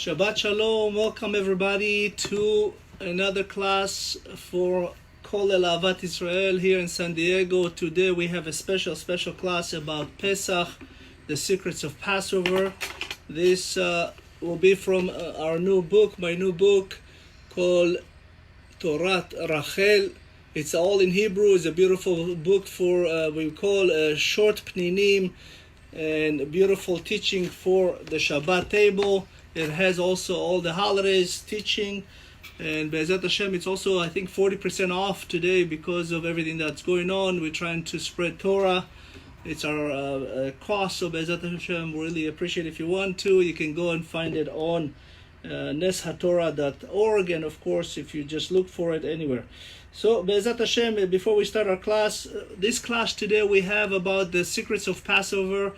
Shabbat Shalom, welcome everybody to another class for Kol El Ahavat Israel here in San Diego. Today we have a special class about Pesach, the secrets of Passover. This will be from my new book called Torat Rachel. It's all in Hebrew. It's a beautiful book for we call short pninim and beautiful teaching for the Shabbat table. It has also all the holidays teaching, and Be'ezat Hashem, it's also I think 40% off today because of everything that's going on. We're trying to spread Torah. It's our cost, so Be'ezat Hashem, really appreciate if you want to. You can go and find it on neshatorah.org, and of course if you just look for it anywhere. So Be'ezat Hashem, before we start our class, this class today we have about the secrets of Passover.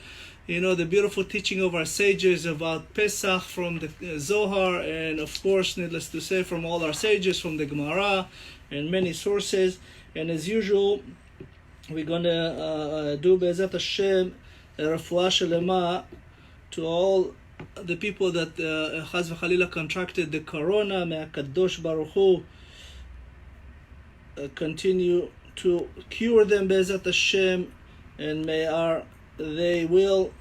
You know, the beautiful teaching of our sages about Pesach from the Zohar, and of course, needless to say, from all our sages, from the Gemara and many sources. And as usual, we're going to do Be'ezat Hashem a refuah shelema to all the people that Chaz v'Chalila contracted the corona. May הקדוש ברוך הוא continue to cure them, Be'ezat Hashem, and they will,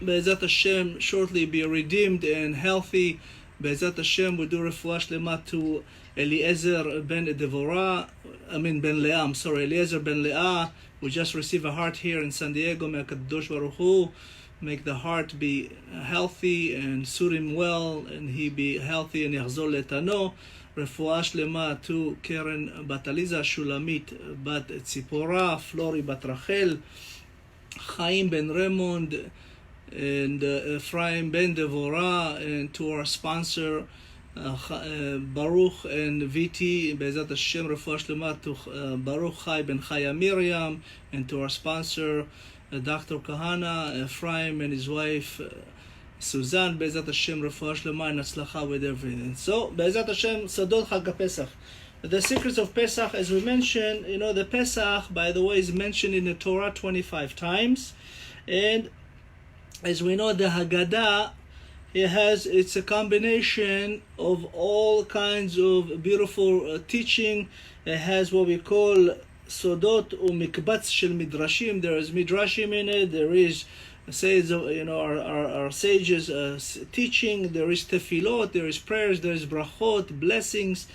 Be'ezat Hashem, shortly be redeemed and healthy. Be'ezat Hashem, we do refuah shlema to Eliezer ben Devorah, Eliezer ben Leah. We just received a heart here in San Diego. May הקדוש ברוך הוא make the heart be healthy and suit him well, and he be healthy and יחזור לאיתנו. רפואה שלמה to Keren בת עליזה, שולמית בת ציפורה, פלורי בת רחל, Chaim ben Raymond, and Ephraim ben Devorah, and to our sponsor Baruch and Viti, Be'ezat Hashem, refuah shlema to Baruch Chai ben Chaya Miriam, and to our sponsor Dr. Kahana, Ephraim and his wife Suzanne, Be'ezat Hashem, refuah shlema and atzlacha with everything. So Be'ezat Hashem, Sodot Chag Pesach. The secrets of Pesach, as we mentioned, you know, the Pesach, by the way, is mentioned in the Torah 25 times. And as we know, the Haggadah, it's a combination of all kinds of beautiful teaching. It has what we call Sodot u'mikbatz shel midrashim. There is midrashim in it. There is, says, you know, our sages teaching. There is tefillot. There is prayers. There is brachot, blessings.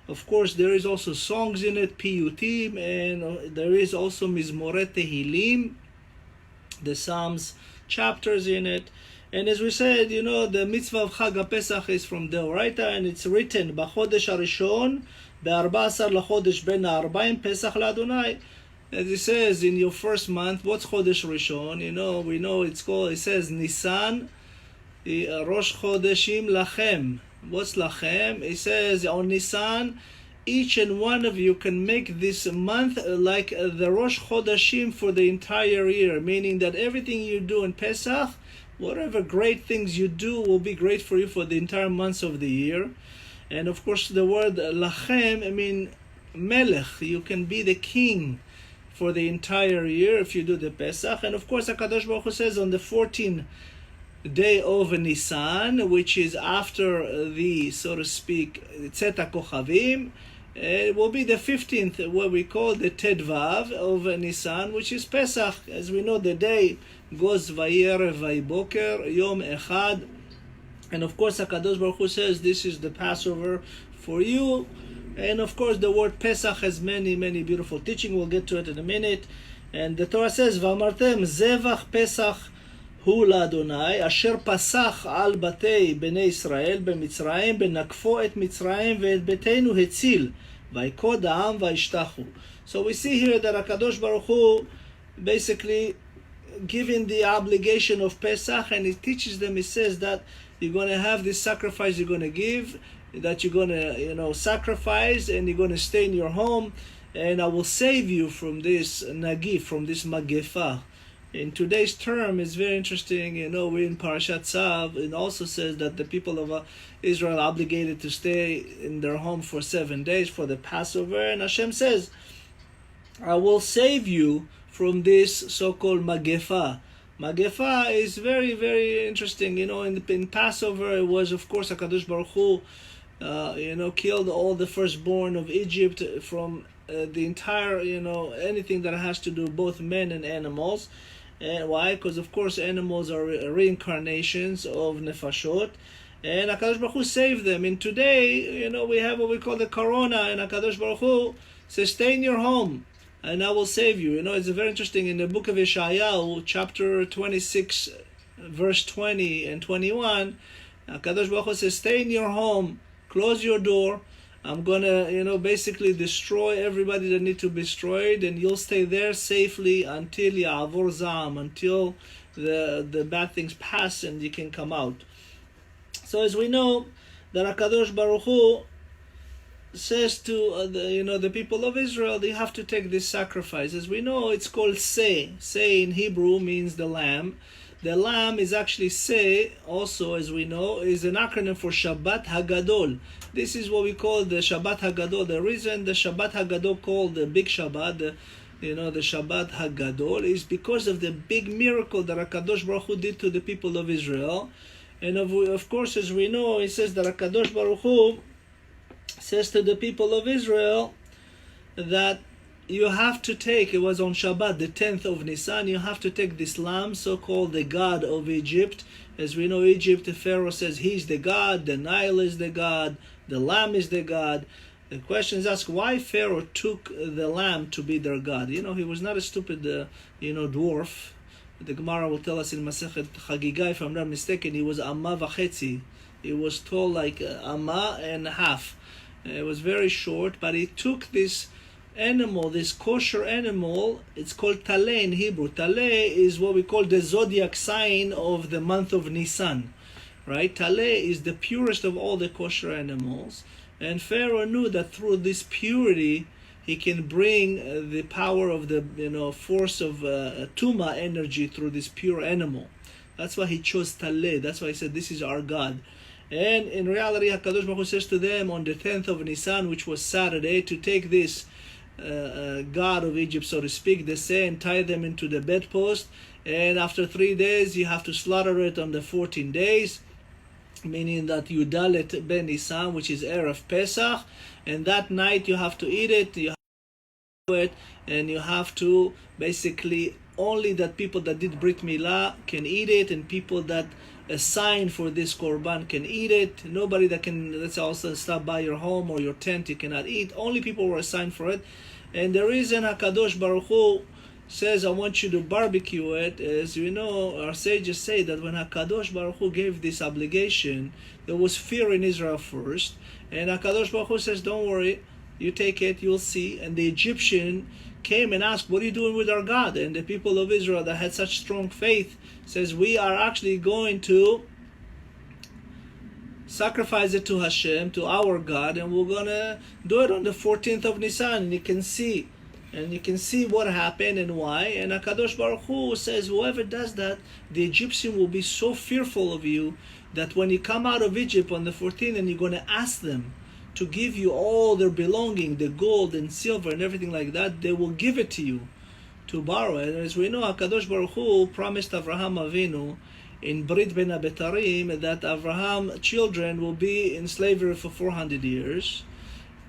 Of course, there is also songs in it, piyutim, and there is also mizmoret tehilim, the Psalms chapters in it. And as we said, you know, the mitzvah of Chag HaPesach is from Deoraita, and it's written, B'chodesh HaRishon, ב-14 לחודש בין ה-40, Pesach LaAdonai. As it says, in your first month, what's Chodesh Rishon? You know, we know it says, Nisan, Rosh Chodeshim Lachem. What's Lachem? It says on Nisan, each and one of you can make this month like the Rosh Chodeshim for the entire year, meaning that everything you do in Pesach, whatever great things you do, will be great for you for the entire months of the year. And of course, the word Lachem, I mean Melech, you can be the king for the entire year if you do the Pesach. And of course, הקדוש ברוך הוא says on the 14th day of Nisan, which is after the, so to speak, Tzet HaKochavim, it will be the 15th, what we call the Tedvav of Nisan, which is Pesach. As we know, the day goes Vayerev Vayiboker, Yom Echad. And of course, HaKadosh Baruch Hu says, this is the Passover for you. And of course, the word Pesach has many beautiful teaching. We'll get to it in a minute. And the Torah says, V'amartem Zevach Pesach הוא לאדוני, אשר פסח על בתי בני ישראל במצרים, בנקפו את מצרים ואת ביתנו הציל, ויקוד העם וישתחו. So we see here that HaKadosh Baruch Hu basically giving the obligation of Pesach, and he teaches them, he says that you're going to have this sacrifice you're going to give, that you're going to, you know, sacrifice, and you're going to stay in your home, and I will save you from this nagif, from this magefa. In today's term, it's very interesting, you know, we're in Parashat Tzav, it also says that the people of Israel are obligated to stay in their home for 7 days for the Passover, and Hashem says, I will save you from this so-called magefa, Magefa is very, very interesting. In Passover, it was, of course, HaKadosh Baruch Hu, killed all the firstborn of Egypt from the entire, anything that has to do both men and animals. And why? Because, of course, animals are reincarnations of nefashot. And HaKadosh Baruch Hu saved them. And today, we have what we call the corona, and HaKadosh Baruch Hu says, stay in your home, and I will save you. It's very interesting. In the book of Yeshayahu, chapter 26, verse 20 and 21, HaKadosh Baruch Hu says, stay in your home, close your door. I'm going to, basically destroy everybody that need to be destroyed, and you'll stay there safely until Ya'avor Za'am, until the bad things pass and you can come out. So as we know, that HaKadosh Baruch Hu says to the people of Israel, they have to take this sacrifice. As we know, it's called Seh. Seh in Hebrew means the lamb. The lamb is actually Seh, also, as we know, is an acronym for Shabbat HaGadol. This is what we call the Shabbat HaGadol. The reason the Shabbat HaGadol called the big Shabbat, the Shabbat HaGadol, is because of the big miracle that HaKadosh Baruch Hu did to the people of Israel. And of course, as we know, it says that HaKadosh Baruch Hu says to the people of Israel that you have to take, it was on Shabbat, the 10th of Nisan, you have to take this lamb, so-called the god of Egypt. As we know, Egypt, the Pharaoh says he's the god, the Nile is the god, the lamb is the god. The question is asked, why Pharaoh took the lamb to be their god? He was not a stupid, dwarf. The Gemara will tell us in Masechet Chagiga, if I'm not mistaken, he was Amma V'chetzi. He was tall like Amma and a half. It was very short, but he took this animal, this kosher animal. It's called Taleh in Hebrew. Taleh is what we call the zodiac sign of the month of Nisan, right? Taleh is the purest of all the kosher animals, and Pharaoh knew that through this purity he can bring the power of the force of Tuma energy through this pure animal. That's why he chose Taleh. That's why he said, this is our God. And in reality, HaKadosh Baruch Hu says to them on the 10th of Nisan, which was Saturday, to take this god of Egypt, so to speak, they say, and tie them into the bedpost. And after 3 days, you have to slaughter it on the 14 days, meaning that Yudalet Ben Nisan, which is Erev Pesach. And that night you have to eat it, you have to do it, and you have to basically, only that people that did Brit Milah can eat it, and people that assigned for this korban can eat it. Nobody that can, let's also stop by your home or your tent, you cannot eat. Only people were assigned for it. And the reason HaKadosh Baruch Hu says, I want you to barbecue it, is, our sages say that when HaKadosh Baruch Hu gave this obligation, there was fear in Israel first. And HaKadosh Baruch Hu says, don't worry, you take it, you'll see. And the Egyptian came and asked, what are you doing with our God? And the people of Israel that had such strong faith says, we are actually going to sacrifice it to Hashem, to our God, and we're going to do it on the 14th of Nisan. And you can see what happened and why. And HaKadosh Baruch Hu says, whoever does that, the Egyptian will be so fearful of you that when you come out of Egypt on the 14th and you're going to ask them to give you all their belonging, the gold and silver and everything like that, they will give it to you to borrow. And as we know, HaKadosh Baruch Hu promised Avraham Avinu in Brit Ben Abetarim that Avraham children will be in slavery for 400 years.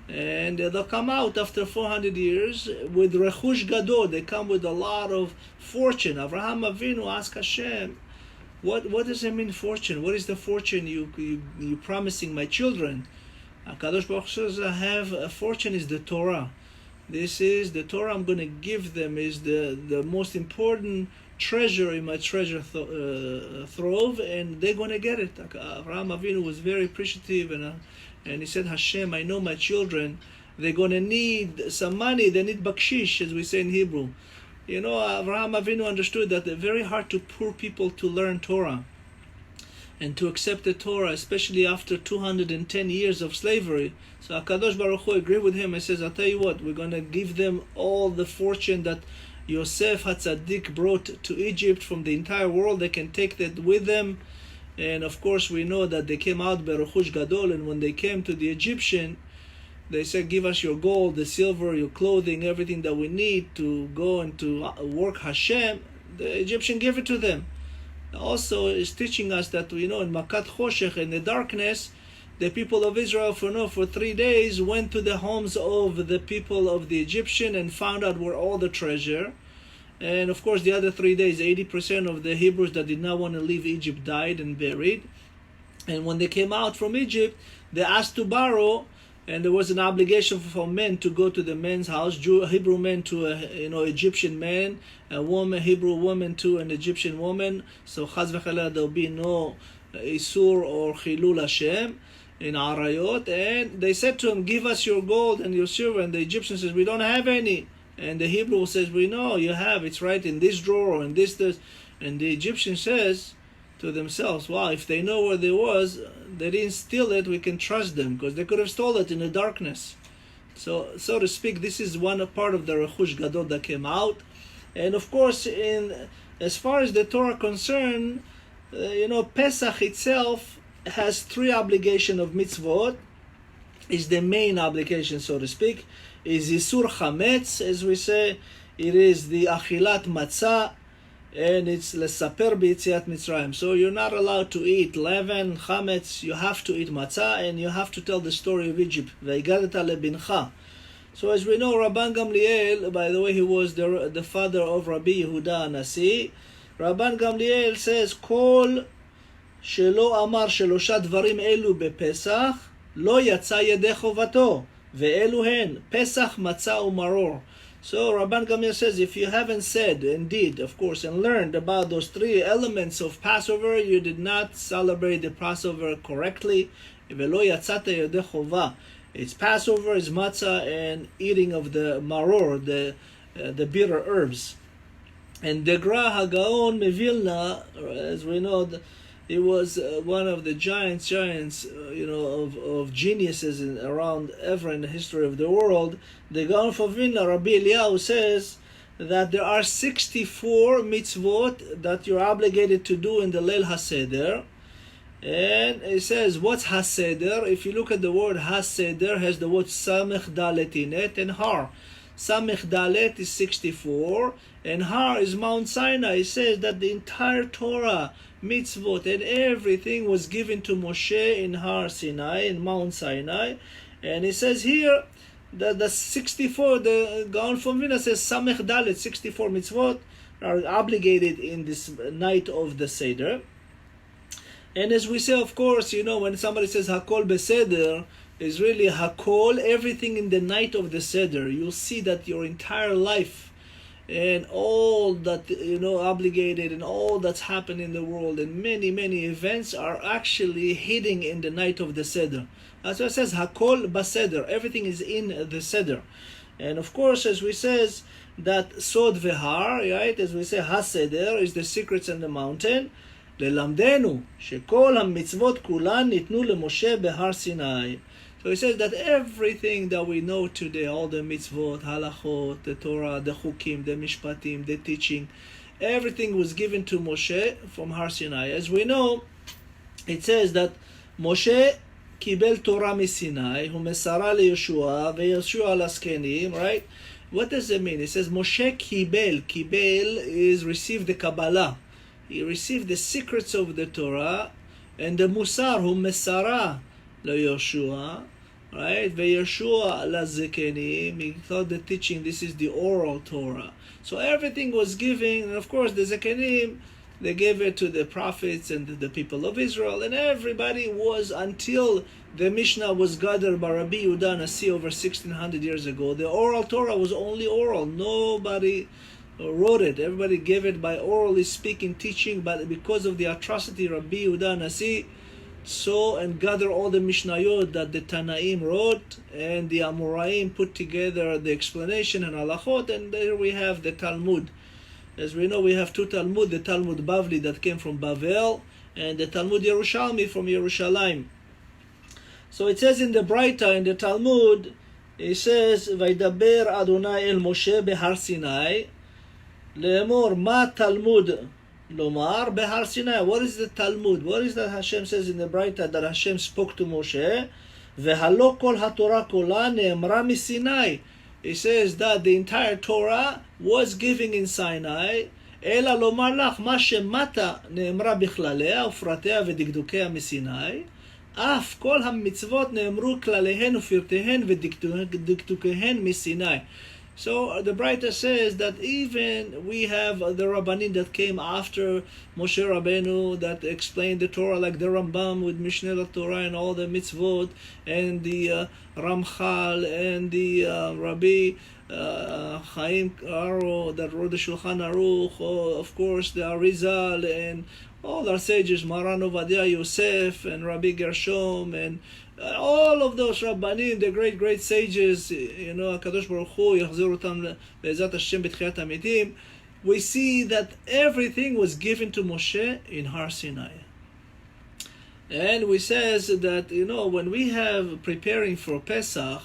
And they'll come out after 400 years with Rechush Gadol. They come with a lot of fortune. Avraham Avinu asked Hashem, what does it mean, fortune? What is the fortune you promising my children? HaKadosh Baruch Hu says, I have a fortune is the Torah. This is the Torah I'm going to give them, is the most important treasure in my treasure trove, and they're going to get it. Avraham Avinu was very appreciative, and he said, Hashem, I know my children, they're going to need some money, they need bakshish, as we say in Hebrew. Avraham Avinu understood that it's very hard to poor people to learn Torah and to accept the Torah, especially after 210 years of slavery. So HaKadosh Baruch Hu agreed with him and says, I'll tell you what, we're going to give them all the fortune that Yosef HaTzadik brought to Egypt from the entire world. They can take that with them. And of course we know that they came out Berechush Gadol, and when they came to the Egyptian, they said, give us your gold, the silver, your clothing, everything that we need to go and to work Hashem. the Egyptian gave it to them. Also is teaching us that, in Makat Choshech, in the darkness, the people of Israel for 3 days went to the homes of the people of the Egyptian and found out where all the treasure. And of course the other 3 days, 80% of the Hebrews that did not want to leave Egypt died and buried. And when they came out from Egypt, they asked to borrow, and there was an obligation for men to go to the men's house, Hebrew men to Egyptian man, a woman, Hebrew woman to an Egyptian woman. So chaz v'chala, there'll be no isur or chilul Hashem in arayot. And they said to him, give us your gold and your silver. And the Egyptian says, we don't have any. And the Hebrew says, we know you have. It's right in this drawer or in this. And the Egyptian says to themselves, wow, if they know where they was, they didn't steal it, we can trust them, because they could have stolen it in the darkness. So to speak, this is one part of the Rechush Gadol that came out. And of course, as far as the Torah concerned, Pesach itself has 3 obligations of mitzvot. Is the main obligation, so to speak, is Yisur Chametz, as we say. It is the Achilat Matzah, and it's Lesaper B'Yetziat Mitzrayim. So you're not allowed to eat leaven, chametz. You have to eat matzah, and you have to tell the story of Egypt. V'yigadeta lebincha. So as we know, Rabban Gamliel, by the way, he was the father of Rabbi Yehuda Anasi. Rabban Gamliel says, Kol shelo amar shelosha dvarim elu bepesach, lo yatsa yedei chovato, ve'elu hen, pesach, matzah, umaror. So Rabban Gamliel says, if you haven't said and did, of course, and learned about those 3 elements of Passover, you did not celebrate the Passover correctly. It's Passover, it's matzah, and eating of the maror, the bitter herbs. And the Gra HaGaon Mevilna, as we know, he was one of the giants, of geniuses around ever in the history of the world. The Gaon of Vilna, Rabbi Eliyahu, says that there are 64 mitzvot that you're obligated to do in the Leil HaSeder. And he says, what's HaSeder? If you look at the word HaSeder, has the word Samech Dalet in it, and Har. Samech Dalet is 64, and Har is Mount Sinai. He says that the entire Torah, mitzvot, and everything was given to Moshe in Har Sinai, in Mount Sinai. And he says here that the 64, the Gaon from Vilna says Samech Dalet, 64 mitzvot are obligated in this night of the Seder. And as we say, of course, when somebody says Hakol Beseder, is really Hakol, everything in the night of the Seder. You'll see that your entire life and all that obligated and all that's happened in the world and many events are actually hidden in the night of the Seder. That's why it says Hakol Baseder, everything is in the Seder. And of course, as we says that Sod Vehar, right, as we say HaSeder is the secrets in the mountain. ללמדנו שכל המצוות כולן ניתנו למשה בהר סיני. So he says that everything that we know today, all the mitzvot, halachot, the Torah, the chukim, the mishpatim, the teaching, everything was given to Moshe from Har Sinai. As we know, it says that Moshe קיבל תורה מסיני, הוא מסרה לישוע, וישוע לזקנים, right? What does it mean? It says Moshe קיבל, קיבל is received the Kabbalah. He received the secrets of the Torah, and the Musar, הוא מסרה לישוע, right? וישוע לזקנים, he thought the teaching, this is the oral Torah. So everything was given, and of course the Zekanim, they gave it to the prophets and the people of Israel, and everybody was, until the Mishnah was gathered by Rabbi Yehuda Nasi over 1600 years ago. The oral Torah was only oral. Nobody wrote it. Everybody gave it by orally speaking, teaching, but because of the atrocity, Rabbi Yehuda Nasi saw and gathered all the Mishnayot that the Tanaim wrote, and the Amoraim put together the explanation and halachot, and there we have the Talmud. As we know, we have 2 Talmud, the Talmud Bavli that came from Bavel, and the Talmud Yerushalmi from Yerushalayim. So it says in the Braita, in the Talmud, it says, Vaydaber Adonai el Moshe behar Sinai, Le'emor ma Talmud lomar behar Sinai. What is the Talmud? What is that Hashem says in the Braita that Hashem spoke to Moshe? Vehalo kol haTorah kola ne'emra miSinai. It says that the entire Torah was given in Sinai, אלא לומר לך מה שמטה נאמרה בכלליה ופרטיה ודקדוקיה מסיני, אף כל המצוות נאמרו כלליהן ופרטיהן ודקדוקיהן מסיני. So the writer says that even we have the Rabbanim that came after Moshe Rabbeinu that explained the Torah, like the Rambam with Mishneh Torah and all the mitzvot, and the Ramchal and the Rabbi Chaim Karo that wrote the Shulchan Aruch, of course the Arizal and all our sages, Maran Ovadia Yosef and Rabbi Gershom and all of those Rabbanim, the great sages, you know, הקדוש ברוך הוא יחזיר אותם בעזרת השם בתחיית המתים. We see that everything was given to Moshe in Har Sinai. And we says that, you know, when we have preparing for Pesach,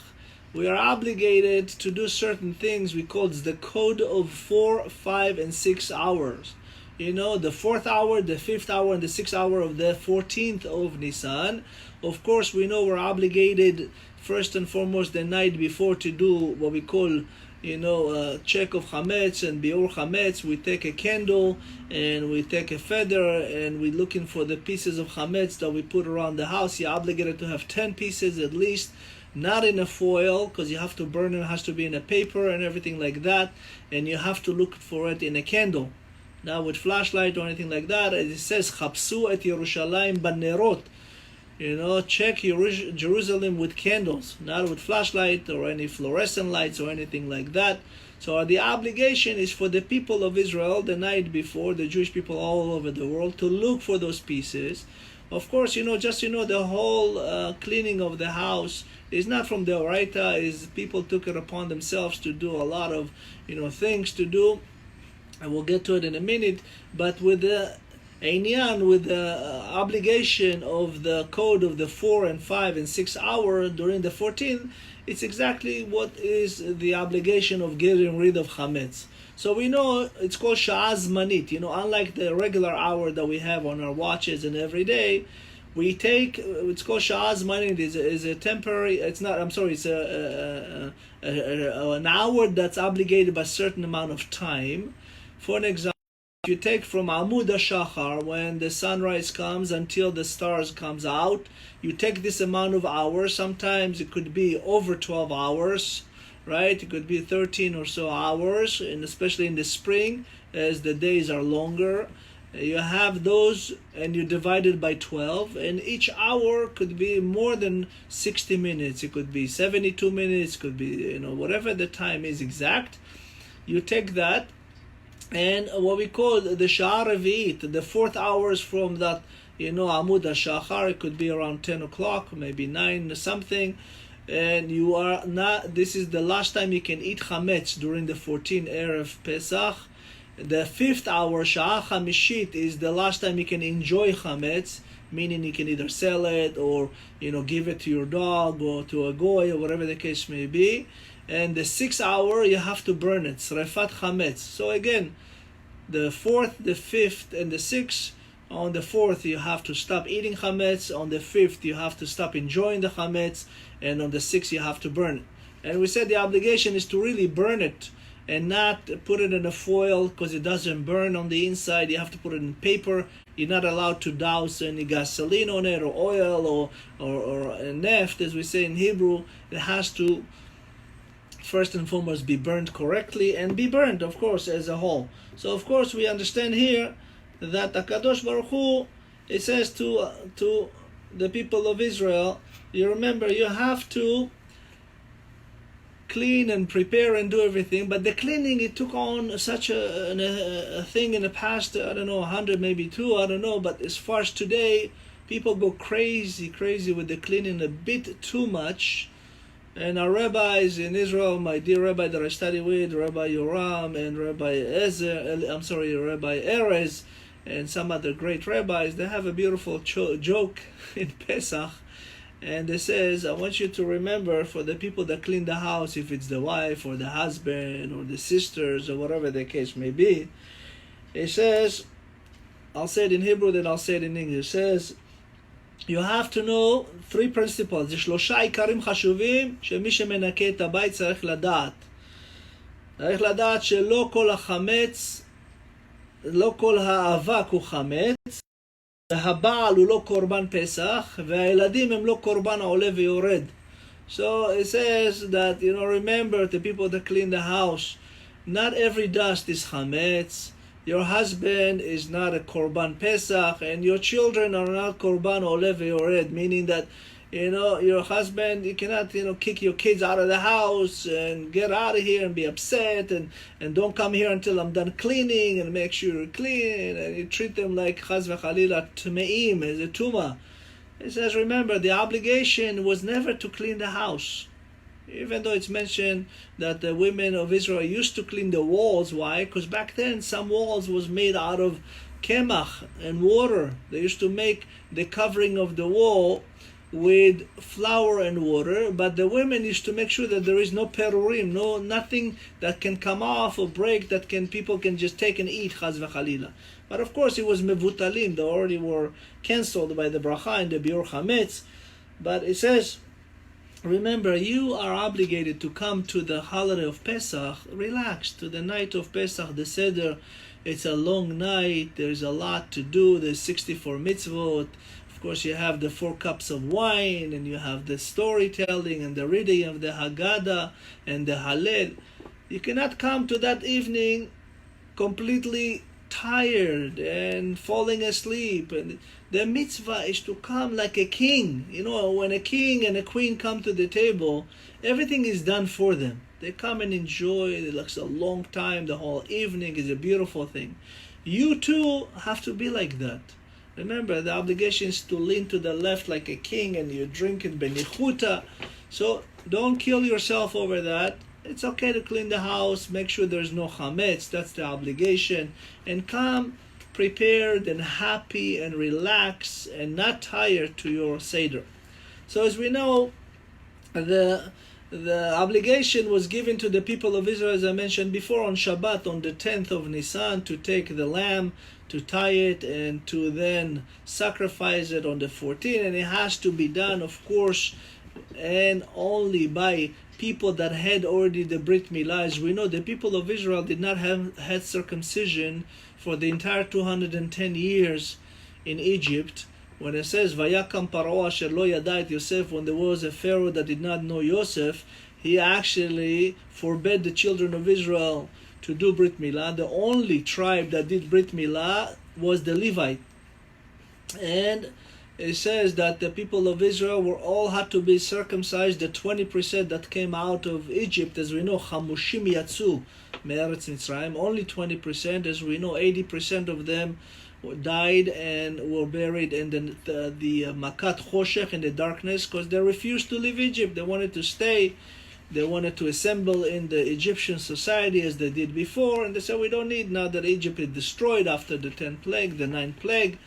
we are obligated to do certain things we call the code of 4, 5, and 6 hours. You know, the 4th hour, the 5th hour, and the 6th hour of the 14th of Nisan. Of course, we know we're obligated first and foremost the night before to do what we call, you know, check of chametz and biur chametz. We take a candle and we take a feather and we're looking for the pieces of chametz that we put around the house. You're obligated to have 10 pieces at least, not in a foil, because you have to burn it. It has to be in a paper and everything like that, and you have to look for it in a candle. Now with flashlight or anything like that, it says chapsu et Yerushalayim banerot. You know, check Jerusalem with candles, not with flashlight or any fluorescent lights or anything like that. So the obligation is for the people of Israel the night before, the Jewish people all over the world, to look for those pieces. Of course, you know, just, you know, the whole cleaning of the house is not from the Oraita, is people took it upon themselves to do a lot of, you know, things to do. And we'll get to it in a minute, but with the Einyan, with the obligation of the code of the 4 and 5 and 6 hour during the 14th, it's exactly what is the obligation of getting rid of chametz. So we know it's called sha'ah zmanit. You know, unlike the regular hour that we have on our watches and every day, we take, it's called sha'ah zmanit. Is a temporary. It's not. I'm sorry. It's an hour that's obligated by a certain amount of time. For an example, if you take from Amud HaShachar, when the sunrise comes until the stars comes out, you take this amount of hours. Sometimes it could be over 12 hours, right? It could be 13 or so hours, and especially in the spring, as the days are longer. You have those, and you divide it by 12, and each hour could be more than 60 minutes. It could be 72 minutes, could be, you know, whatever the time is exact. You take that, and what we call the Sha'ar Revi'it, the 4th hours from that, you know, Amud HaShachar, it could be around 10 o'clock, maybe 9 or something, and you are not, this is the last time you can eat chametz during the 14th Erev Pesach. The 5th hour, Sha'ah Chamishit, is the last time you can enjoy chametz, meaning you can either sell it or, you know, give it to your dog or to a goy or whatever the case may be. And the 6th hour, you have to burn it, Srefat Chametz. So again, the 4th, the 5th, and the 6th, on the 4th, you have to stop eating Chametz. On the 5th, you have to stop enjoying the Chametz. And on the 6th, you have to burn it. And we said the obligation is to really burn it and not put it in a foil because it doesn't burn on the inside. You have to put it in paper. You're not allowed to douse any gasoline on it or oil or neft, as we say in Hebrew. It has to first and foremost be burned correctly and be burned, of course, as a whole. So of course we understand here that Akadosh Baruch Hu, it says to the people of Israel, you remember you have to clean and prepare and do everything, but the cleaning, it took on such a thing in the past, I don't know, 100 maybe 2, I don't know, but as far as today, people go crazy with the cleaning a bit too much. And our rabbis in Israel, my dear rabbi that I study with, Rabbi Yoram and Rabbi Rabbi Erez, and some other great rabbis, they have a beautiful joke in Pesach. And it says, I want you to remember for the people that clean the house, if it's the wife or the husband or the sisters or whatever the case may be, it says, I'll say it in Hebrew, then I'll say it in English. It says, you have to know 3 principles. זה 3 עיקרים חשובים שמי שמנקה את הבית צריך לדעת. צריך לדעת שלא כל החמץ לא כל האבק הוא חמץ, והבעל הוא לא קורבן פסח, והילדים הם לא קורבן עולה ויורד. So it says that, remember the people that clean the house, not every dust is chametz. Your husband is not a korban pesach, and your children are not korban olev yored, meaning that, your husband, you cannot, kick your kids out of the house and get out of here and be upset and don't come here until I'm done cleaning and make sure you're clean, and you treat them like chaz v'chalila tmeim, as a tuma. It says, remember, the obligation was never to clean the house. Even though it's mentioned that the women of Israel used to clean the walls. Why? Because back then some walls was made out of kemach and water. They used to make the covering of the wall with flour and water, but the women used to make sure that there is no perurim, nothing that can come off or break that people can just take and eat, chaz v'chalila. But of course it was mevutalim, they already were cancelled by the bracha and the biur chametz. But it says, remember, you are obligated to come to the holiday of Pesach, relax, to the night of Pesach, the Seder. It's a long night, there's a lot to do, there's 64 mitzvot. Of course, you have the 4 cups of wine, and you have the storytelling and the reading of the Haggadah and the Hallel. You cannot come to that evening completely tired and falling asleep. And the mitzvah is to come like a king. When a king and a queen come to the table, everything is done for them. They come and enjoy. It looks a long time. The whole evening is a beautiful thing. You too have to be like that. Remember, the obligation is to lean to the left like a king, and you drink it benichuta. So don't kill yourself over that. It's okay to clean the house, make sure there's no chametz, that's the obligation, and come prepared and happy and relaxed and not tired to your Seder. So as we know, the obligation was given to the people of Israel, as I mentioned before, on Shabbat, on the 10th of Nisan, to take the lamb, to tie it, and to then sacrifice it on the 14th. And it has to be done, of course, and only by people that had already the Brit Milah. As we know, the people of Israel did not have had circumcision for the entire 210 years in Egypt. When it says, Vayakam Paro asher lo yada et Yosef, when there was a Pharaoh that did not know Yosef, he actually forbade the children of Israel to do Brit Milah. The only tribe that did Brit Milah was the Levite. And it says that the people of Israel were all had to be circumcised. The 20% that came out of Egypt, as we know, Chamushim Yatsu Me'eretz Mitzrayim, only 20%. As we know, 80% of them died and were buried in the Makat Choshech, in the darkness, because they refused to leave Egypt. They wanted to stay. They wanted to assemble in the Egyptian society as they did before, and they said, we don't need, now that Egypt is destroyed after the 10th plague, the 9th plague,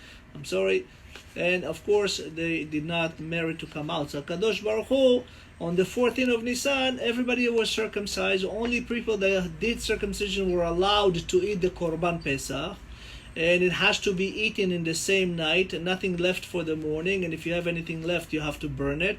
and of course they did not merit to come out. So Kadosh Baruch Hu, on the 14th of Nisan, everybody was circumcised. Only people that did circumcision were allowed to eat the Korban Pesach, and it has to be eaten in the same night, and nothing left for the morning, and if you have anything left, you have to burn it.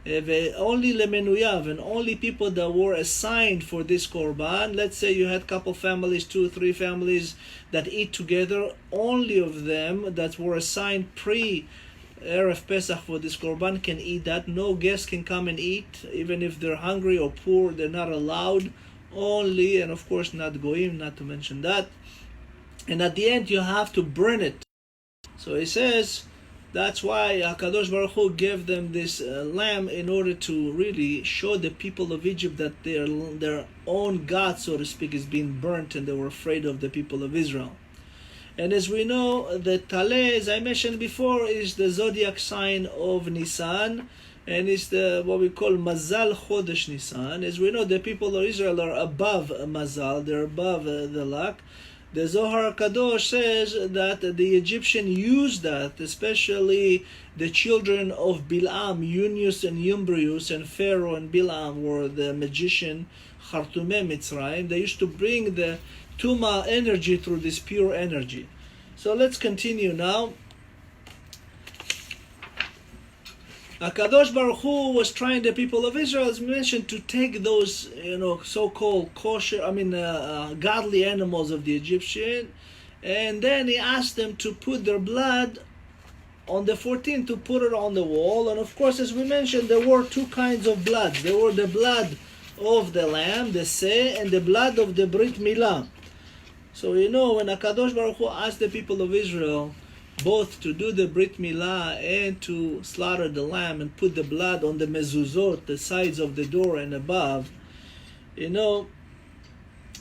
Only lemenuyav, and only people that were assigned for this korban. Let's say you had a couple families, 2 or 3 families that eat together. Only of them that were assigned pre-Erev Pesach for this korban can eat that. No guest can come and eat, even if they're hungry or poor. They're not allowed. Only, and of course not goyim, not to mention that. And at the end you have to burn it. So it says, that's why HaKadosh Baruch Hu gave them this lamb, in order to really show the people of Egypt that their own God, so to speak, is being burnt, and they were afraid of the people of Israel. And as we know, the Taleh, as I mentioned before, is the zodiac sign of Nisan, and it's what we call Mazal Chodesh Nisan. As we know, the people of Israel are above Mazal, they're above the luck. The Zohar Kadosh says that the Egyptian used that, especially the children of Bilam, Yunius and Yumbrius, and Pharaoh and Bilam were the magician, Khartumei Mitzrayim. They used to bring the Tuma energy through this pure energy. So let's continue now. HaKadosh Baruch Hu was trying the people of Israel, as mentioned, to take those, so-called kosher, godly animals of the Egyptian, And then he asked them to put their blood on the 14th, to put it on the wall. And of course, as we mentioned, there were two kinds of blood. There were the blood of the lamb, the seh, and the blood of the Brit Milah. So when HaKadosh Baruch Hu asked the people of Israel both to do the Brit Milah and to slaughter the lamb and put the blood on the mezuzot, the sides of the door and above,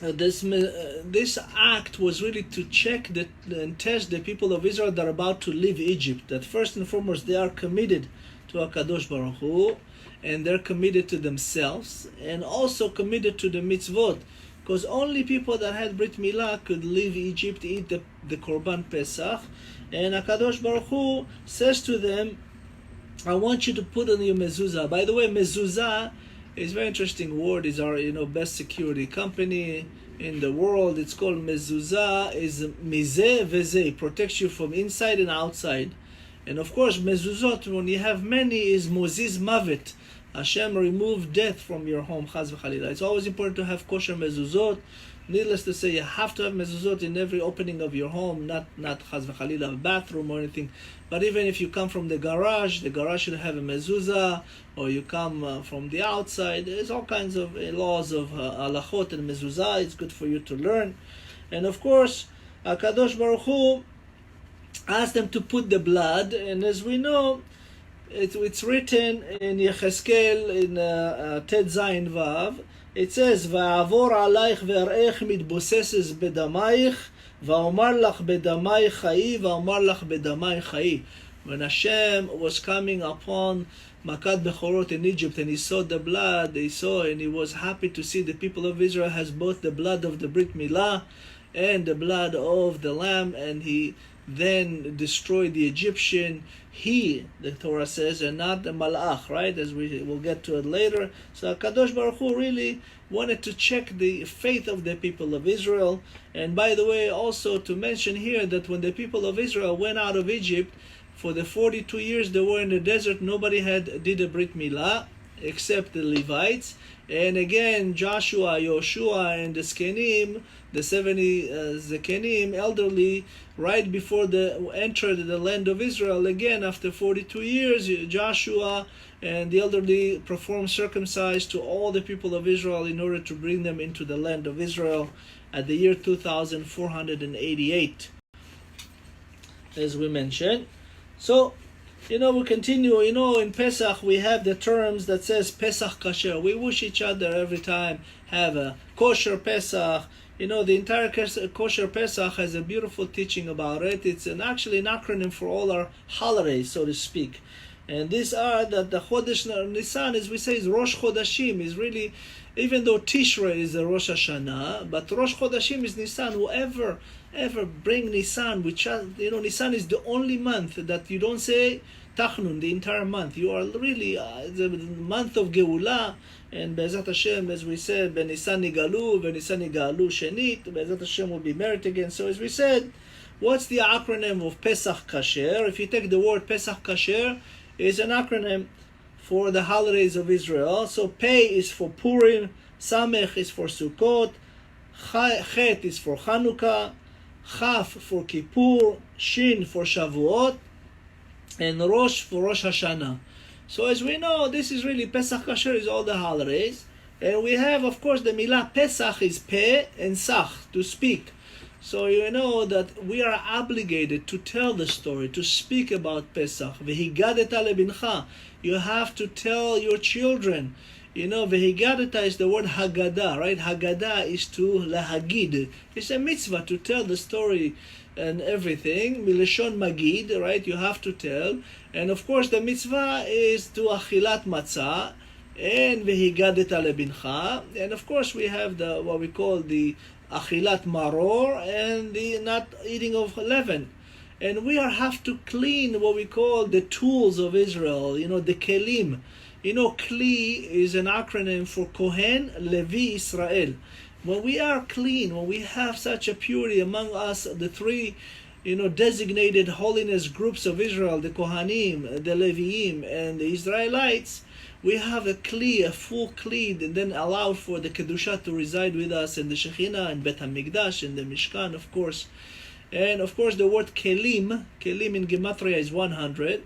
this act was really to check and test the people of Israel that are about to leave Egypt. That first and foremost, they are committed to HaKadosh Baruch Hu, and they're committed to themselves, and also committed to the mitzvot. Because only people that had Brit Milah could leave Egypt, eat the Korban Pesach. And HaKadosh Baruch Hu says to them, I want you to put on your mezuzah. By the way, mezuzah is a very interesting word. It's our best security company in the world. It's called mezuzah. Is mizeh vezeh. It protects you from inside and outside. And of course, mezuzot, when you have many, is moziz mavet. Hashem removed death from your home, chaz v'chalila. It's always important to have kosher mezuzot. Needless to say, you have to have mezuzot in every opening of your home, not chaz v'chalila, a bathroom or anything. But even if you come from the garage should have a mezuzah, or you come from the outside. There's all kinds of laws of halachot and mezuzah. It's good for you to learn. And of course, HaKadosh Baruch Hu asked them to put the blood, and as we know, it's written in Yechezkel in Tet Zayin Vav. It says, "Va'avor alayich ve'areich mitbosses bedamaych, va'omar lach bedamay chai, va'omar lach bedamay chai." When Hashem was coming upon Makat Bechorot in Egypt, and he saw the blood, and he was happy to see the people of Israel has both the blood of the Brit Milah and the blood of the Lamb, and he then destroyed the Egyptian. He, the Torah says, and not the Malach, right? As we will get to it later. So HaKadosh Baruch Hu really wanted to check the faith of the people of Israel. And by the way, also to mention here that when the people of Israel went out of Egypt, for the 42 years they were in the desert, nobody did a Brit Milah except the Levites. And again, Joshua, Yoshua, and the Zkenim, the 70 Zkenim, elderly, right before they entered the land of Israel, again, after 42 years, Joshua and the elderly performed circumcise to all the people of Israel in order to bring them into the land of Israel at the year 2488, as we mentioned. So, we continue, in Pesach we have the terms that says Pesach Kasher. We wish each other every time have a kosher Pesach. The entire kosher Pesach has a beautiful teaching about it. It's actually an acronym for all our holidays, so to speak. And these are that the Chodesh Nisan, as we say, is Rosh Chodashim, is really, even though Tishrei is the Rosh Hashanah, but Rosh Chodashim is Nisan. Whoever bring Nisan, which Nisan is the only month that you don't say Tachnun, the entire month. You are really the month of Geulah, and Be'ezat Hashem, as we said, Nisan Nigalu, Nisan Nigalu Shenit, Be'ezat Hashem will be married again. So as we said, what's the acronym of Pesach Kasher? If you take the word Pesach Kasher, is an acronym for the holidays of Israel. So Pei is for Purim, Samech is for Sukkot, Chet is for Chanukah, Chaf for Kippur, Shin for Shavuot, and Rosh for Rosh Hashanah. So as we know, this is really Pesach Kasher is all the holidays. And we have, of course, the Milah Pesach is Peh and Sach, to speak. So you know that we are obligated to tell the story, to speak about Pesach. Vehigadeta lebincha. You have to tell your children. Vehigadeta is the word Haggadah, right? Haggadah is to lahagid. It's a mitzvah to tell the story and everything. Mileshon magid, right? You have to tell. And of course, the mitzvah is to achilat matzah and vehigadeta lebincha. And of course, we have what we call the achilat maror and the not eating of leaven. And we have to clean what we call the tools of Israel, the kelim. Kli is an acronym for Kohen, Levi, Israel. When we are clean, when we have such a purity among us, the three, designated holiness groups of Israel, the Kohanim, the Leviim, and the Israelites, we have a Kli, a full Kli, and then allowed for the Kedusha to reside with us, and the Shekhinah, and Bet HaMikdash, and the Mishkan, of course. And of course the word kelim in Gematria is 100,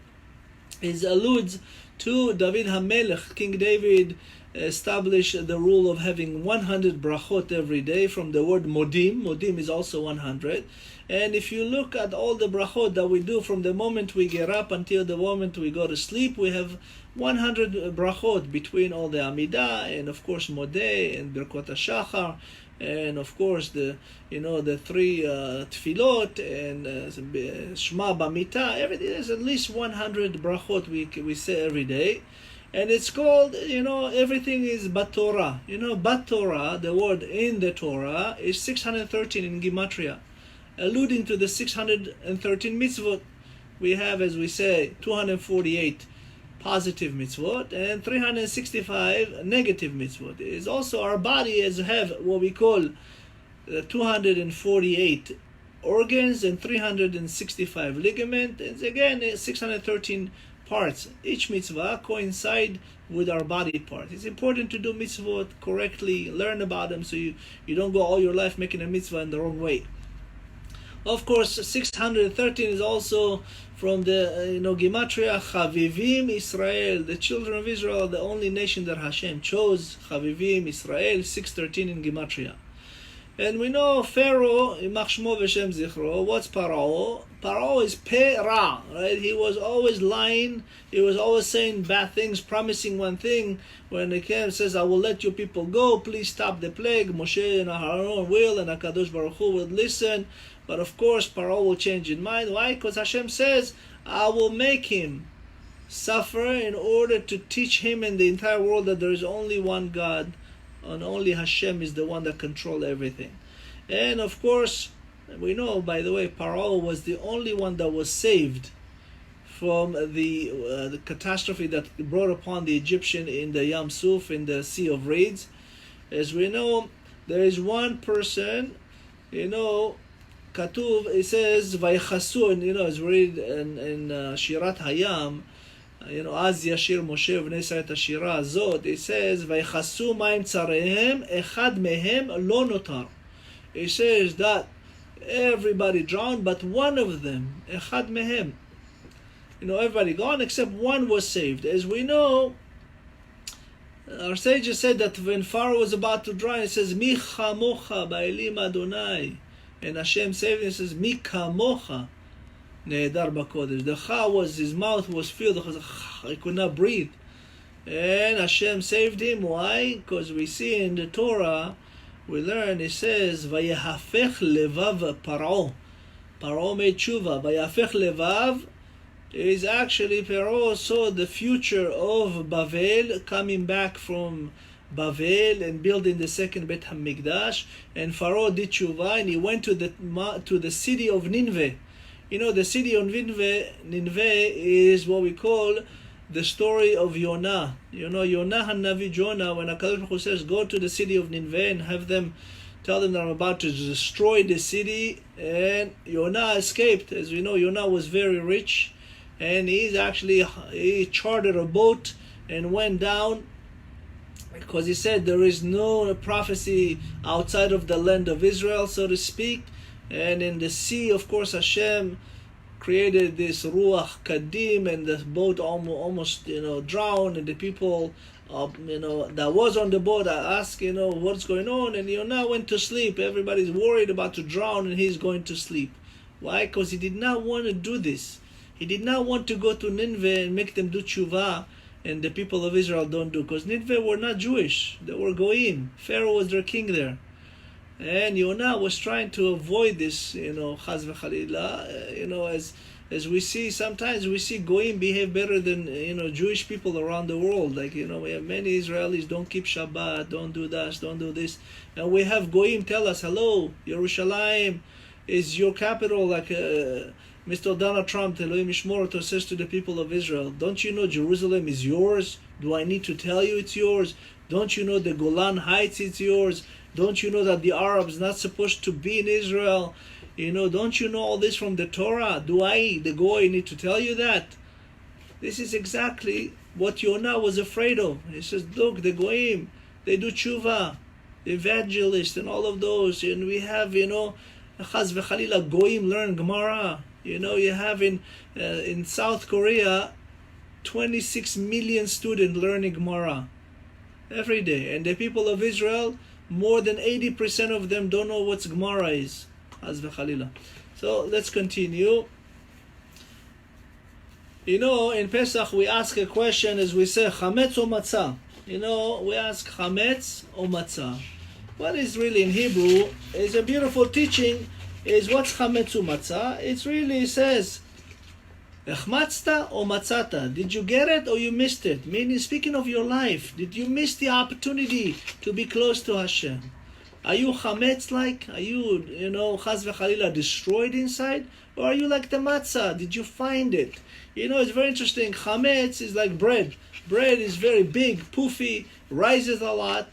alludes to David HaMelech. King David established the rule of having 100 brachot every day from the word modim. Modim is also 100. And if you look at all the brachot that we do from the moment we get up until the moment we go to sleep, we have 100 brachot between all the Amidah and of course Modeh and Birkot HaShachar, and of course the three tefillot and Shema Bamita. Everything is at least 100 brachot we say every day. And it's called, everything is Bat Torah. Bat Torah, the word in the Torah, is 613 in Gematria, alluding to the 613 mitzvot. We have, as we say, 248 positive mitzvot and 365 negative mitzvot. It is also our body have what we call 248 organs and 365 ligaments. And again, 613 parts. Each mitzvah coincide with our body part. It's important to do mitzvot correctly, learn about them, so you don't go all your life making a mitzvah in the wrong way. Of course, 613 is also from the Gematria Chavivim Israel. The children of Israel are the only nation that Hashem chose. Chavivim Israel, 613 in Gematria. And we know Pharaoh, Imach Shmo V'Shem Zichro. What's Paro? Paro is Pe-Ra, right? He was always lying. He was always saying bad things, promising one thing. When he came, says, I will let your people go. Please stop the plague. Moshe and Aaron will, and Akadosh Baruch Hu would listen. But of course, Paro will change his mind. Why? Because Hashem says, I will make him suffer in order to teach him and the entire world that there is only one God, and only Hashem is the one that controls everything. And of course, we know, by the way, Paro was the only one that was saved from the catastrophe that brought upon the Egyptian in the Yam Suf, in the Sea of Reeds. As we know, there is one person, Katuv, it says, Vayechasu, and it's read in Shirat Hayam, Az Yashir Moshe V'nei Yisrael et Hashira Azot, it says, Vayechasu Ma'im Tzareihem, Echad Mehem Lo Notar. It says that everybody drowned, but one of them, Echad Mehem, everybody gone except one was saved. As we know, our sages said that when Pharaoh was about to drown, it says, Mi chamocha ba'elim Adonai. And Hashem saved him. It says, Mi kamocha nehedar b'kodesh. The cha was, his mouth was filled, he could not breathe. And Hashem saved him. Why? Because we see in the Torah, we learn, it says, Vayehafech levav Paro. Paro made tshuva. Vayehafech levav is actually, Paro saw the future of Bavel, coming back from Bavel and building the second Bet HaMikdash. And Pharaoh did tshuva, and he went to the city of Nineveh. The city of Nineveh is what we call the story of Yonah. Yonah HaNavi, Jonah, when HaKadosh Baruch Hu says, go to the city of Nineveh and have them, tell them that I'm about to destroy the city. And Yonah escaped. As we know, Yonah was very rich, and he chartered a boat and went down, because he said there is no prophecy outside of the land of Israel, so to speak. And in the sea, of course, Hashem created this Ruach Kadim, and the boat almost drowned, and the people that was on the boat asked, what's going on, and Yonah went to sleep. Everybody's worried about to drown, and he's going to sleep. Why? Because he did not want to do this. He did not want to go to Nineveh and make them do tshuva, and the people of Israel don't do, because Nineveh were not Jewish, they were Goyim. Pharaoh was their king there. And Yonah was trying to avoid this, Chaz v'Chalila, as we see, sometimes we see Goyim behave better than, Jewish people around the world. Like, we have many Israelis, don't keep Shabbat, don't do that, don't do this. And we have Goyim tell us, hello, Yerushalayim is your capital, like Mr. Donald Trump, Elohim Yishmor, says to the people of Israel, don't you know Jerusalem is yours? Do I need to tell you it's yours? Don't you know the Golan Heights is yours? Don't you know that the Arabs not supposed to be in Israel? Don't you know all this from the Torah? Do I, the Goy, need to tell you that? This is exactly what Yonah was afraid of. He says, look, the Goyim, they do tshuva, the evangelists and all of those. And we have, Chaz v'chalila goyim learn Gemara. You know, you have in South Korea 26 million students learning Gemara every day, and the people of Israel, more than 80% of them don't know what Gemara is. Chaz v'chalila. So let's continue. You know, in Pesach we ask a question, as we say, chametz or matzah. You know, we ask chametz or matzah. What is really in Hebrew is a beautiful teaching. Is what's chametz or matzah? It really says, echmatzta or matzata. Did you get it or you missed it? Meaning, speaking of your life, did you miss the opportunity to be close to Hashem? Are you chametz like? Are you, chaz v'chalila, destroyed inside? Or are you like the matzah? Did you find it? You know, it's very interesting. Chametz is like bread. Bread is very big, poofy, rises a lot.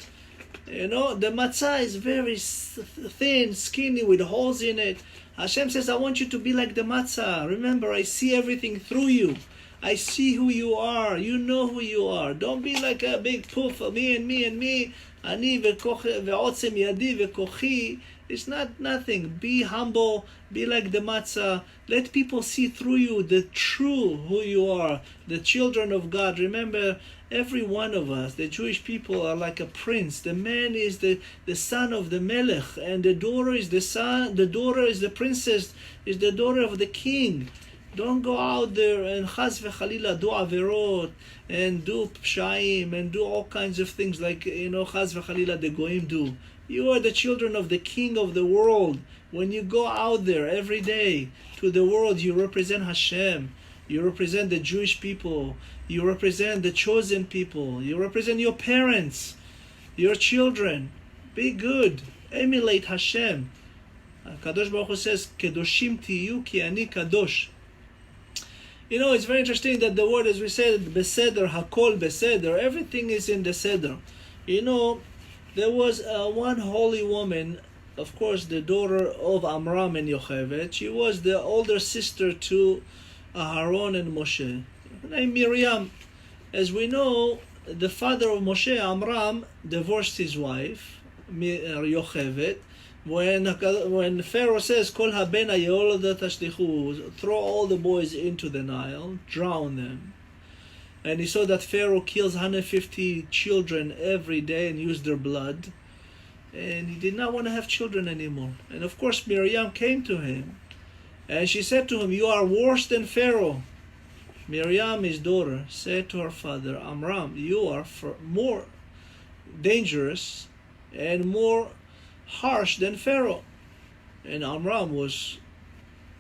You know, the matzah is very thin, skinny, with holes in it. Hashem says, I want you to be like the matzah. Remember, I see everything through you. I see who you are. You know who you are. Don't be like a big poof of me and me and me. Ani ve'otzem yadi ve'kochi. It's not nothing. Be humble. Be like the matzah. Let people see through you the true who you are, the children of God. Remember, every one of us, the Jewish people, are like a prince. The man is the son of the melech, and the daughter is the son. The daughter is the princess, is the daughter of the king. Don't go out there and chaz v'chalila do averot and do pshaim and do all kinds of things like, chaz v'chalila the goyim do. You are the children of the king of the world. When you go out there every day to the world, you represent Hashem. You represent the Jewish people. You represent the chosen people. You represent your parents, your children. Be good. Emulate Hashem. Kadosh Baruch Hu says, Kedoshim tiyu ki ani kadosh. You know, it's very interesting that the word, as we said, beseder, hakol beseder, everything is in the seder. You know, there was one holy woman, of course, the daughter of Amram and Yocheved. She was the older sister to Aharon and Moshe, named Miriam. As we know, the father of Moshe, Amram, divorced his wife, Yocheved. When Pharaoh says, Kol habena yeoladat tashlichu, throw all the boys into the Nile, drown them. And he saw that Pharaoh kills 150 children every day and used their blood. And he did not want to have children anymore. And of course Miriam came to him. And she said to him, you are worse than Pharaoh. Miriam, his daughter, said to her father, Amram, you are more dangerous and more harsh than Pharaoh. And Amram was,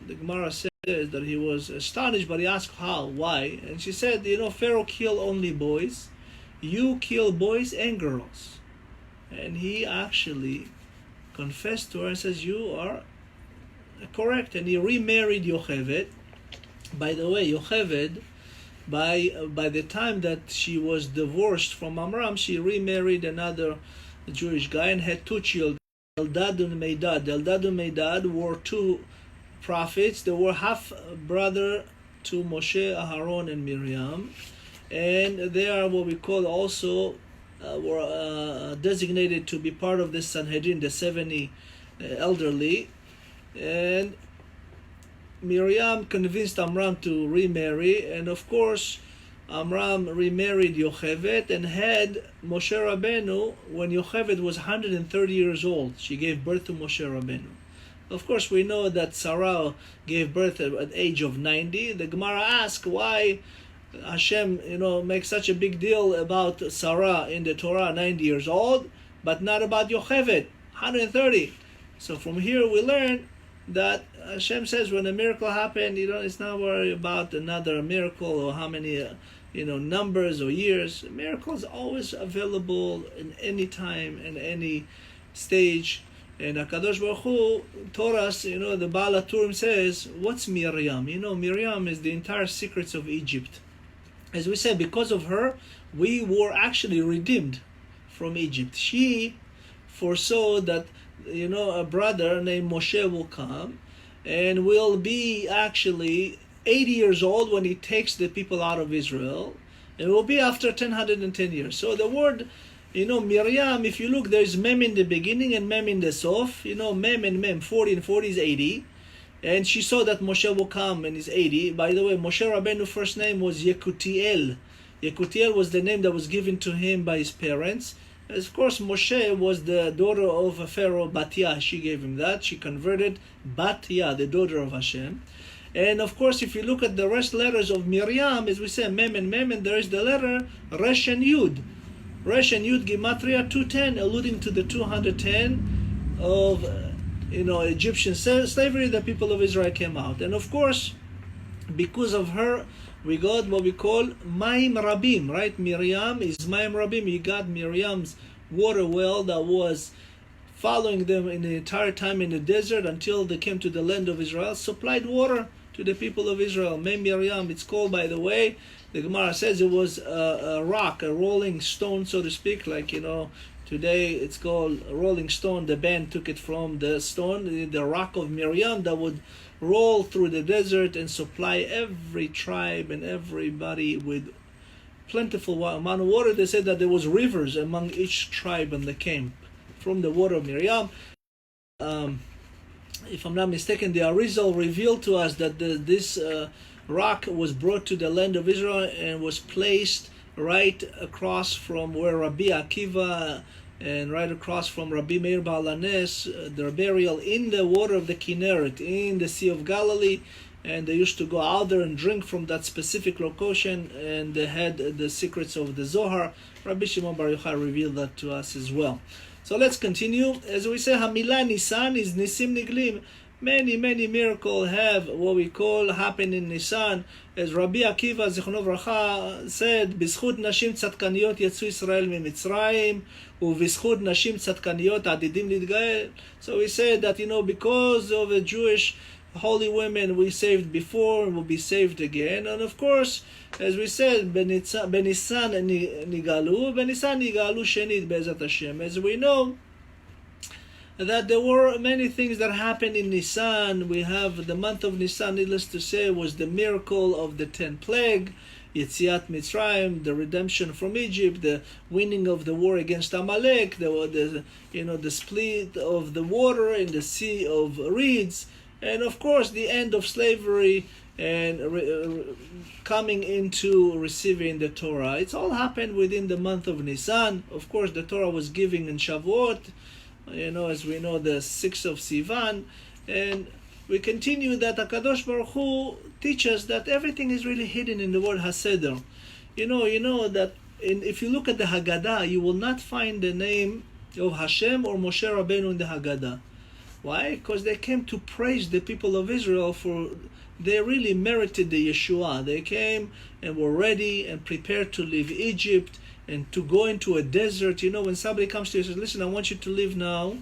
the Gemara says that he was astonished, but he asked how, why? And she said, Pharaoh killed only boys. You kill boys and girls. And he actually confessed to her and says, you are correct. And he remarried Yocheved. By the way, Yocheved, by the time that she was divorced from Amram, she remarried another Jewish guy and had two children, Eldad and Medad. Eldad and Medad were two prophets. They were half brother to Moshe, Aharon, and Miriam. And they are what we call also, were designated to be part of the Sanhedrin, the 70 elderly. And Miriam convinced Amram to remarry, and of course Amram remarried Yocheved and had Moshe Rabbeinu when Yocheved was 130 years old. She gave birth to Moshe Rabbeinu. Of course, we know that Sarah gave birth at the age of 90. The Gemara asks why Hashem, makes such a big deal about Sarah in the Torah, 90 years old, but not about Yocheved, 130. So from here we learn that Hashem says when a miracle happened, it's not worry about another miracle or how many, numbers or years. A miracle is always available in any time and any stage. And Akadosh Baruch Hu taught us, the Baal HaTurim says, what's Miriam? Miriam is the entire secrets of Egypt. As we said, because of her, we were actually redeemed from Egypt. She foresaw that a brother named Moshe will come and will be actually 80 years old when he takes the people out of Israel. It will be after 110 years. So the word Miriam, if you look, there's Mem in the beginning and Mem in the Sof. Mem and Mem, 40 and 40 is 80. And she saw that Moshe will come and is 80. By the way, Moshe Rabbeinu's first name was Yekutiel. Yekutiel was the name that was given to him by his parents. Of course, Moshe was the daughter of Pharaoh, Batya. She gave him that. She converted Batya, the daughter of Hashem. And of course, if you look at the rest letters of Miriam, as we say, Mem and Mem, and there is the letter Resh and Yud. Resh and Yud Gematria 210, alluding to the 210 of Egyptian slavery, the people of Israel came out. And of course, because of her, we got what we call Maim Rabim, right? Miriam is Maim Rabim. You got Miriam's water well that was following them in the entire time in the desert until they came to the land of Israel, supplied water to the people of Israel. Maim Miriam, it's called, by the way, the Gemara says it was a rock, a rolling stone, so to speak, like, today it's called a rolling stone. The band took it from the stone, the rock of Miriam that would roll through the desert and supply every tribe and everybody with plentiful amount of water. They said that there was rivers among each tribe in the camp from the water of Miriam. If I'm not mistaken, the Arizal revealed to us that this rock was brought to the land of Israel and was placed right across from where Rabbi Akiva and right across from Rabbi Meir Baal HaNes, their burial in the water of the Kinneret, in the Sea of Galilee. And they used to go out there and drink from that specific location, and they had the secrets of the Zohar. Rabbi Shimon Bar Yochai revealed that to us as well. So let's continue. As we say, Hamilah Nisan is Nisim Niglim. Many miracles have what we call happen in Nisan. As Rabbi Akiva Zichrono Livracha said, "B'zchut nashim tzadkaniyot yatzu Israel miMitzrayim, u'b'zchut nashim tzadkaniyot adidim lidgael." So we said that because of the Jewish holy women we saved before and will be saved again. And of course, as we said, Benisan nigalu shenit be'ezat Hashem. As we know, that there were many things that happened in Nisan. We have the month of Nisan, needless to say, was the miracle of the 10th plague, Yetziat Mitzrayim, the redemption from Egypt, the winning of the war against Amalek, the split of the water in the Sea of Reeds, and of course the end of slavery and coming into receiving the Torah. It's all happened within the month of Nisan. Of course, the Torah was given in Shavuot, as we know, the 6th of Sivan, and we continue that Akadosh Baruch Hu teaches that everything is really hidden in the word Haseder. You know that if you look at the Haggadah, you will not find the name of Hashem or Moshe Rabbeinu in the Haggadah. Why? Because they came to praise the people of Israel for they really merited the Yeshua. They came and were ready and prepared to leave Egypt and to go into a desert. When somebody comes to you and says, "Listen, I want you to leave now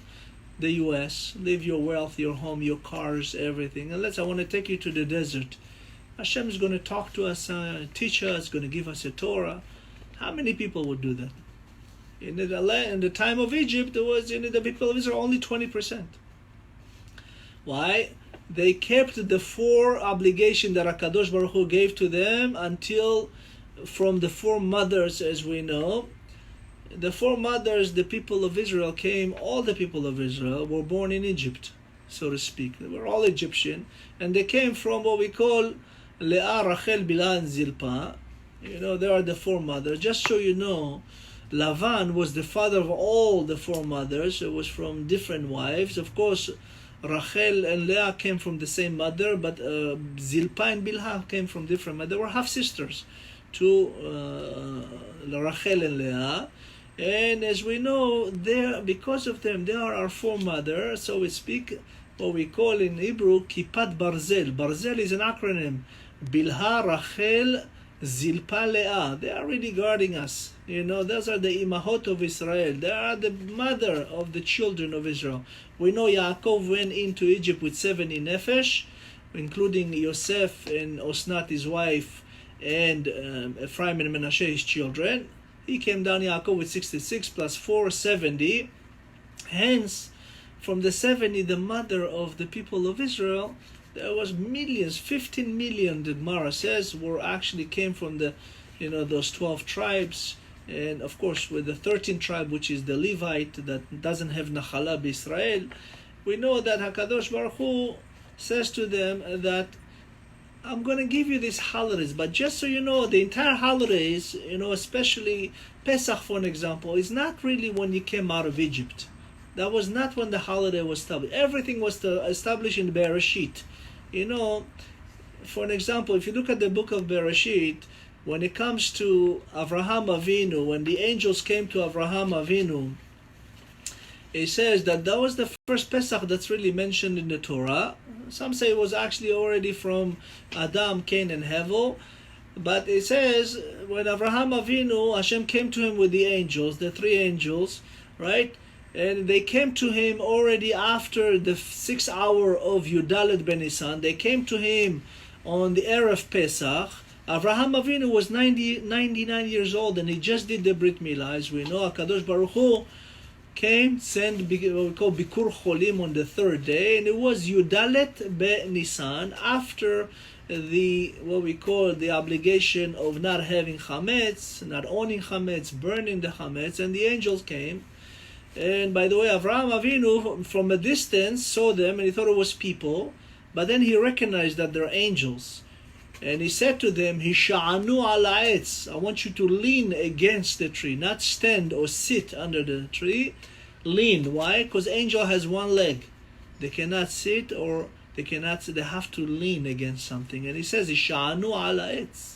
the U.S., leave your wealth, your home, your cars, everything, and I want to take you to the desert." Hashem is going to talk to us, teach us, going to give us a Torah. How many people would do that? In the time of Egypt, there was the people of Israel only 20%. Why? They kept the 4 obligations that HaKadosh Baruch Hu gave to them until from the 4 mothers, as we know. The 4 mothers, the people of Israel came, all the people of Israel were born in Egypt, so to speak. They were all Egyptian, and they came from what we call Leah, Rachel, Bilhah, and Zilpah. There are the 4 mothers. Just so you know, Lavan was the father of all the 4 mothers. It was from different wives. Of course, Rachel and Leah came from the same mother, but Zilpah and Bilhah came from different mothers. They were half-sisters to Rachel and Leah. And as we know, because of them, they are our 4 mothers. So we speak what we call in Hebrew, Kippat Barzel. Barzel is an acronym. Bilhah, Rachel, Zilpah, Leah. They are really guarding us. Those are the imahot of Israel. They are the mother of the children of Israel. We know Yaakov went into Egypt with 70 nefesh, including Yosef and Osnat, his wife, and Ephraim and Menashe, his children. He came down, Yaakov, with 66 plus 4, 70. Hence, from the 70, the mother of the people of Israel, there was millions, 15 million, the Gemara says, actually came from the, those 12 tribes. And of course, with the 13th tribe, which is the Levite, that doesn't have Nachala B'Israel, we know that HaKadosh Baruch Hu says to them that I'm going to give you these holidays, but just so you know, the entire holidays, especially Pesach, for an example, is not really when you came out of Egypt. That was not when the holiday was established. Everything was established in Bereshit. For an example, if you look at the book of Bereshit, when it comes to Avraham Avinu, when the angels came to Avraham Avinu, it says that was the first Pesach that's really mentioned in the Torah. Some say it was actually already from Adam, Cain, and Hevel. But it says, when Avraham Avinu, Hashem came to him with the angels, the three angels, right? And they came to him already after the 6th hour of Yudalet Ben Nisan. They came to him on the Erev Pesach. Avraham Avinu was 99 years old, and he just did the Brit Milah. As we know, HaKadosh Baruch Hu came, sent what we call Bikur Cholim on the 3rd day, and it was Yudalet Ben Nisan, after what we call the obligation of not having chametz, not owning chametz, burning the chametz, and the angels came. And by the way, Avraham Avinu from a distance saw them, and he thought it was people, but then he recognized that they're angels. And he said to them, Hisha'anu ala etz, I want you to lean against the tree, not stand or sit under the tree. Lean. Why? Because angel has one leg. They cannot sit, or they have to lean against something. And he says, Hisha'anu ala etz.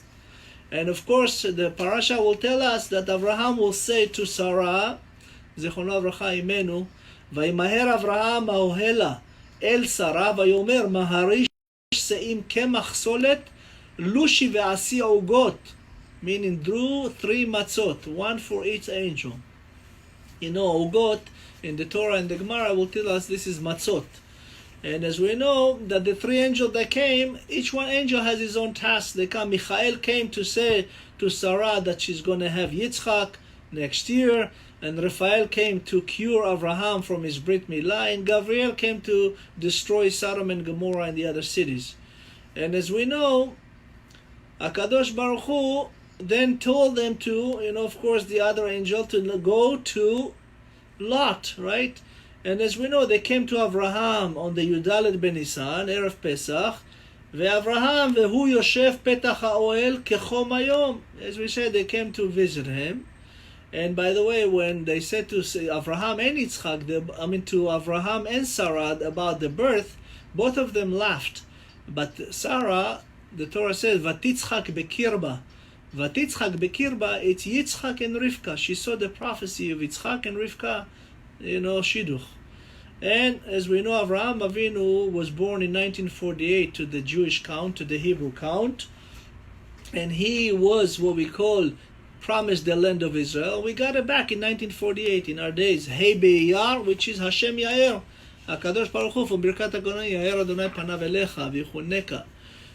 And of course, the parasha will tell us that Avraham will say to Sarah, Zechona Avracha Imenu, Vayimaher Avraham ha'ohela el Sarah, Vayomer maharish se'im kemach solet, Lushi ve'asi ugot, meaning drew 3 matzot, 1 for each angel. Ugot in the Torah and the Gemara will tell us this is matzot. And as we know that the 3 angels that came, each one angel has his own task. They come. Michael came to say to Sarah that she's going to have Yitzchak next year, and Raphael came to cure Avraham from his Brit Milah, and Gabriel came to destroy Sodom and Gomorrah and the other cities. And as we know, HaKadosh Baruch Hu then told them to, of course, the other angel to go to Lot, right? And as we know, they came to Avraham on the Yudalet Ben Nisan, Erev Pesach, ve'Avraham ve'hu yoshev petach ha'oel kechom hayom. As we said, they came to visit him. And by the way, when they said to Avraham and Yitzchak, to Avraham and Sarah about the birth, both of them laughed. But Sarah, the Torah says, Vatitzchak bekirba. Vatitzchak bekirba, it's Yitzchak and Rivka. She saw the prophecy of Yitzchak and Rivka, Shidduch. And as we know, Avraham Avinu was born in 1948 to the Jewish count, to the Hebrew count. And he was what we call promised the land of Israel. We got it back in 1948 in our days. Hey Be'iyar, which is Hashem Yair. HaKadosh Baruch Hu from Birkat HaGonai, Yair Adonai Panav Elecha V'Yichuneka.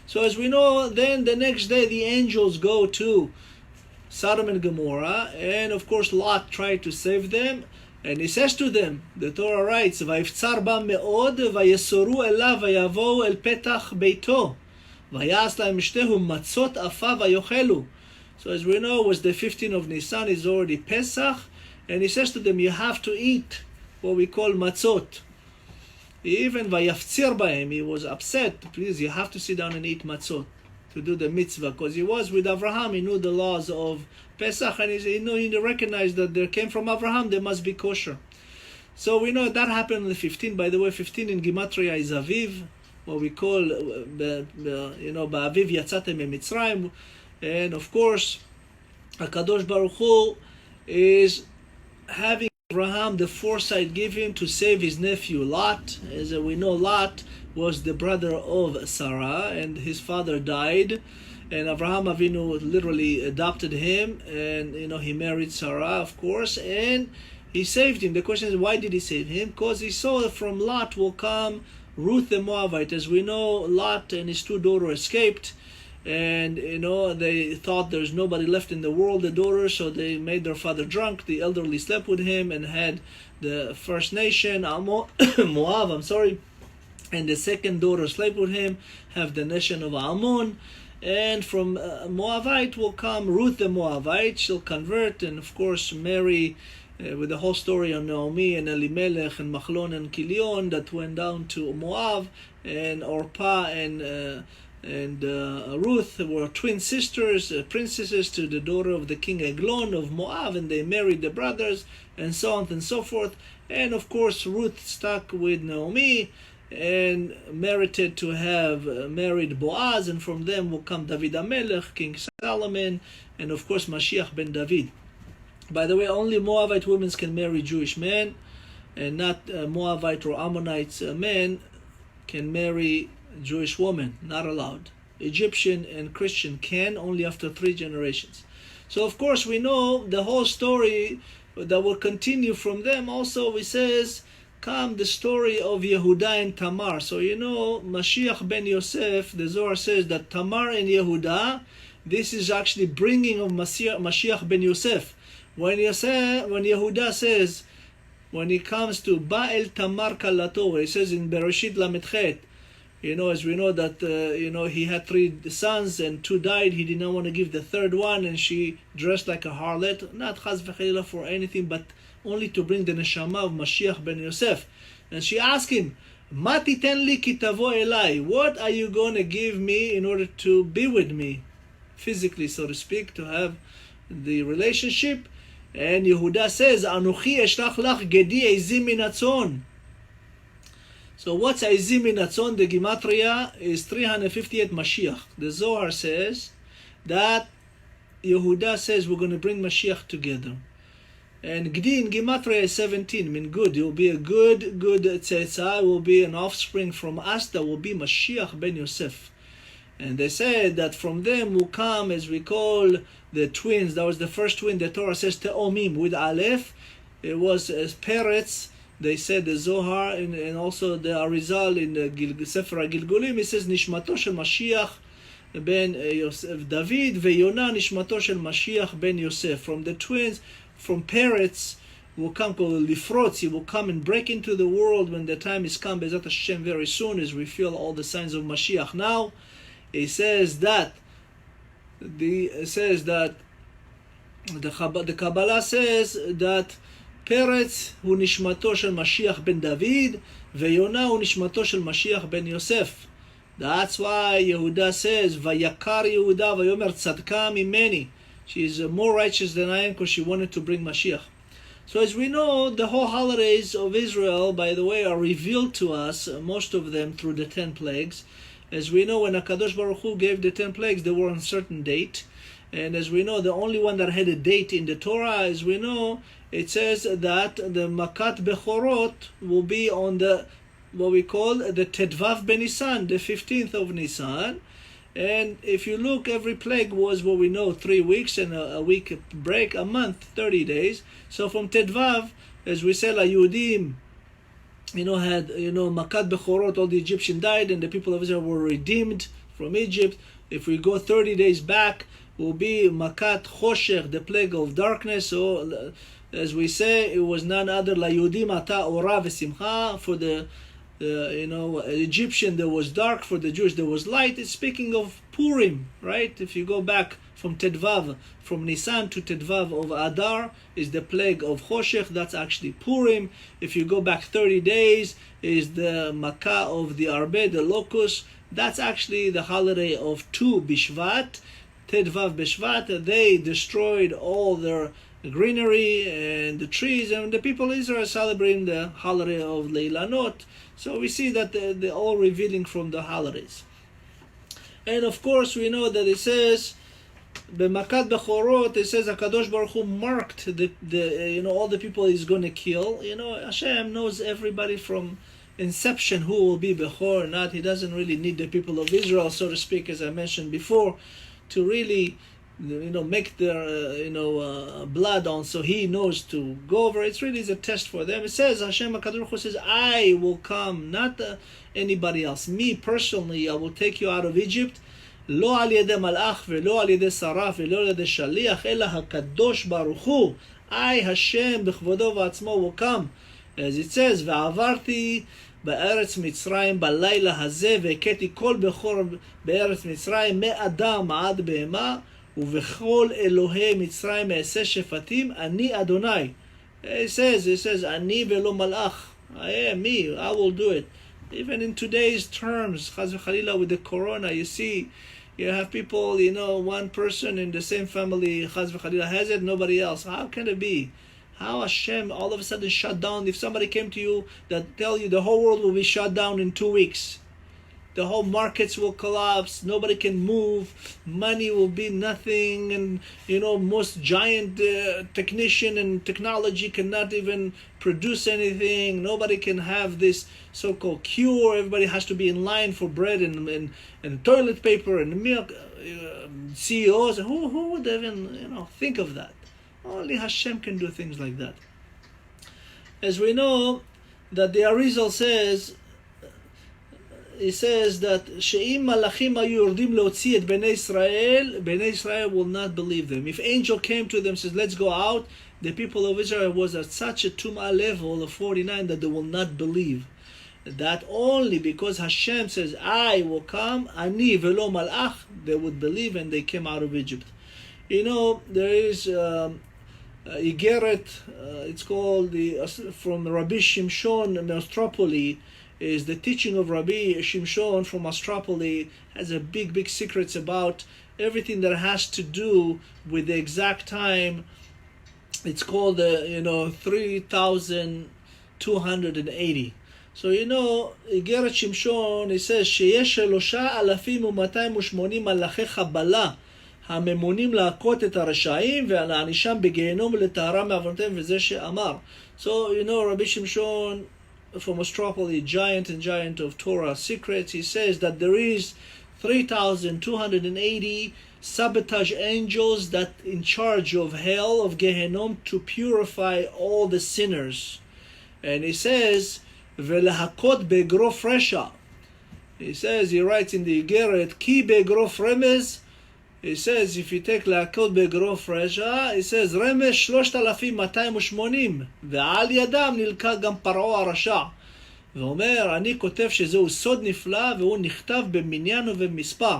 So as we know, then the next day the angels go to Sodom and Gomorrah, and of course Lot tried to save them, and he says to them, the Torah writes, "Vayiftzar ba me'od, vayesoru elav, vayavo el petach beito, vayas lahem shtehu matzot afa vayochelu." So as we know, it was the 15th of Nisan, is already Pesach, and he says to them, you have to eat what we call matzot. Even vayaftzir b'hem, he was upset. Please, you have to sit down and eat matzot to do the mitzvah, because he was with Avraham. He knew the laws of Pesach, and he recognized that they came from Avraham. They must be kosher. So we know that happened on the 15th. By the way, 15 in Gematria is Aviv, what we call, ba'aviv yatzatem mitzrayim, and of course, HaKadosh Baruch Hu is having Abraham the foresight give him to save his nephew Lot. As we know, Lot was the brother of Sarah, and his father died, and Abraham Avinu literally adopted him, and he married Sarah, of course, and he saved him. The question is, why did he save him? Because he saw that from Lot will come Ruth the Moabite. As we know, Lot and his 2 daughters escaped, and they thought there's nobody left in the world, the daughters, so they made their father drunk. The elderly slept with him and had the First Nation Moab, and the second daughter slept with him, have the nation of Ammon. And from Moabite will come Ruth the Moabite. She'll convert and of course marry with the whole story on Naomi and Elimelech and Machlon and Kilion that went down to Moab, and Orpah and Ruth were twin sisters, princesses to the daughter of the king Eglon of Moab, and they married the brothers and so on and so forth. And of course Ruth stuck with Naomi and merited to have married Boaz, and from them will come David HaMelech, King Solomon, and of course Mashiach ben David. By the way, only Moabite women can marry Jewish men, and not Moabite or Ammonites men can marry Jewish women, not allowed. Egyptian and Christian can, only after 3 generations. So of course we know the whole story that will continue from them. Also it says, come the story of Yehuda and Tamar. So you know, Mashiach ben Yosef, the Zohar says that Tamar and Yehuda, this is actually bringing of Mashiach ben Yosef. When Yehuda says, when he comes to Ba'el Tamar Kalato, he says in Bereshit Lamed, you know, as we know that, he had 3 sons and 2 died. He did not want to give the third one, and she dressed like a harlot, not chaz v'chalila for anything, but only to bring the neshama of Mashiach ben Yosef. And she asked him, Ma titen li ki tavo elai? What are you going to give me in order to be with me? Physically, so to speak, to have the relationship. And Yehuda says, Anuchi eshlach lach gedi eizim min hatzon. So what's eizim min hatzon? The Gematria is 358 Mashiach. The Zohar says that Yehuda says we're going to bring Mashiach together. And Gdi in Gematria is 17, mean good. It will be a good tzeitzah, will be an offspring from us that will be Mashiach ben Yosef. And they said that from them will come, as we call the twins. That was the first twin. The Torah says Te'omim with Aleph. It was Peretz. They said the Zohar and also the Arizal in the Sefer HaGilgulim. It says Nishmato shel Mashiach ben Yosef David veYonah Nishmato shel Mashiach ben Yosef. From the twins, from Peretz will come called Lifrotz. He will come and break into the world when the time is come. Bezat Hashem very soon, as we feel all the signs of Mashiach now. It says that the Kabbalah says that Peretz hu nishmato shel Mashiach ben David, veYonah hu nishmato shel Mashiach ben Yosef. That's why Yehuda says, Vayakar Yehuda vayomer tzadka mimeni. She is more righteous than I am, because she wanted to bring Mashiach. So as we know, the whole holidays of Israel, by the way, are revealed to us, most of them through the 10 plagues. As we know, when הקדוש Baruch Hu gave the 10 plagues, they were on a certain date. And as we know, the only one that had a date in the Torah, as we know, it says that the Makat Bechorot will be on the, what we call the Tedvav Benisan, the 15th of Nisan. And if you look, every plague was what we know, 3 weeks and a week break, a month, 30 days. So from Tedvav, as we say, La Yudim, had, Makat Bechorot, all the Egyptians died, and the people of Israel were redeemed from Egypt. If we go 30 days back, will be Makat Choshech, the plague of darkness. So, as we say, it was none other La Yudim Ata Ora V'Simcha. For the Egyptian there was dark, for the Jewish there was light. It's speaking of Purim, right? If you go back from Tedvav, from Nisan to Tedvav of Adar is the plague of Choshech. That's actually Purim. If you go back 30 days, is the Makkah of the Arbe, the locust. That's actually the holiday of Tu Bishvat, Tedvav Bishvat. They destroyed all their greenery and the trees, and the people of Israel are celebrating the holiday of Leilanot. So we see that they're all revealing from the holidays. And of course we know that it says B'makat Bechorot, it says Akadosh Baruch Hu marked the all the people he's going to kill. Hashem knows everybody from inception who will be Bechor or not. He doesn't really need the people of Israel, so to speak, as I mentioned before, to really make their blood on, so he knows to go over. It's really a test for them. It says Hashem HaKadosh Baruch Hu says, I will come, not anybody else. Me personally, I will take you out of Egypt. לא על ידי מלאך ולא על ידי שרף ולא על ידי שליח, אלא הקדוש ברוך הוא, I, Hashem, בכבודו ועצמו will come. As it says, ועברתי בארץ מצרים בלילה הזה, והכיתי כל בכור בארץ מצרים, מאדם עד בהמה, ובכל אלוהי מצרים אעשה שפטים, אני אדוני. It says, אני ולא מלאך. I am me, I will do it. Even in today's terms, chas v'chalila, with the corona, you see, you have people, one person in the same family, chas v'chalila, has it, nobody else. How can it be? How Hashem all of a sudden shut down? If somebody came to you that tell you the whole world will be shut down in 2 weeks, the whole markets will collapse, nobody can move, money will be nothing, and most giant technician and technology cannot even produce anything, nobody can have this so-called cure, everybody has to be in line for bread and toilet paper and milk, CEOs, who would even think of that? Only Hashem can do things like that. As we know that the Arizal says, he says that she'im malachim hayu yordim leotzi et bnei Israel will not believe them. If angel came to them and says, let's go out, the people of Israel was at such a tum'ah level of 49 that they will not believe. That only because Hashem says, I will come, ani velo malach, they would believe, and they came out of Egypt. There is Igeret, it's called from Rabbi Shimshon Neostropoli, is the teaching of Rabbi Shimshon from Ostropoli, has a big secrets about everything that has to do with the exact time. It's called 3,280. So Igeret Shimshon, it says שיש 3,280 מלאכי חבלה הממונים להכות את הרשעים ולהענישם בגיהנום ולטהרם מעוונותיהם, וזה שאמר. So Rabbi Shimshon from Ostropoli, giant of Torah secrets, he says that there is 3,280 sabotage angels that in charge of hell, of Gehenom, to purify all the sinners. And he says ולהכות באגרוף רשע. He says, he writes in the Igeret, כי באגרוף רמז. He says, if you take להכות באגרוף רשע, he says, רמז 3,280, ועל ידם נלקח גם פרעה הרשע. ואומר, אני כותב שזהו סוד נפלא, והוא נכתב במניין ובמספר.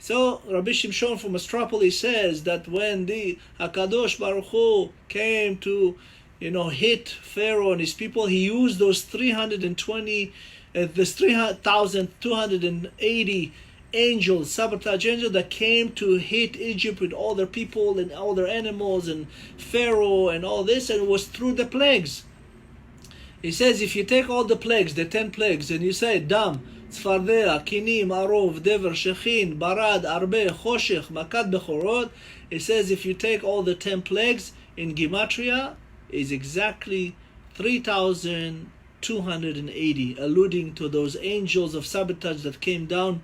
So, Rabbi Shimshon from Ostropoli says that when the הקדוש ברוך הוא came to, hit Pharaoh and his people, he used those 3,280 angels, sabotage angels that came to hit Egypt with all their people and all their animals and Pharaoh and all this, and it was through the plagues. He says, if you take all the plagues, the 10 plagues, and you say, Dam, Tzfardea, Kinim, Arov, Dever, Shechin, Barad, Arbe, Choshech, Makat, Bechorot, he says, if you take all the 10 plagues in Gematria, is exactly 3,280, alluding to those angels of sabotage that came down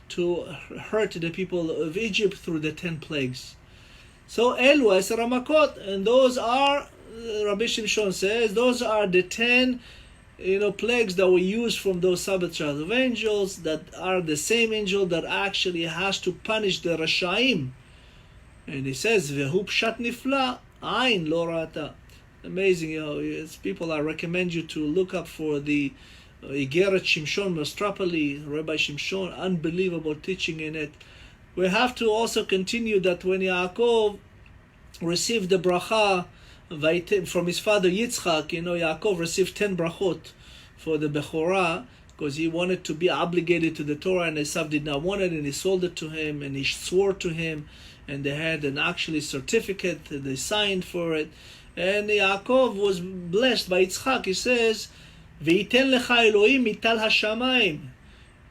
to hurt the people of Egypt through the 10 plagues. So Elu Eser Hamakot, and those are, Rabbi Shimshon says, those are the 10 plagues that were used from those sabotage of angels, that are the same angel that actually has to punish the Rashaim. And he says, Vehu Pshat Nifla, Ain Lo Ra'ata. Amazing, it's people, I recommend you to look up for the Igeret Shimshon Mostropoli, Rabbi Shimshon, unbelievable teaching in it. We have to also continue that when Yaakov received the bracha from his father Yitzchak, Yaakov received 10 brachot for the Bechorah, because he wanted to be obligated to the Torah, and Esav did not want it, and he sold it to him, and he swore to him, and they had an actually certificate, they signed for it. And Yaakov was blessed by Yitzchak. He says, "V'yiten lecha Elohim mital hashamayim."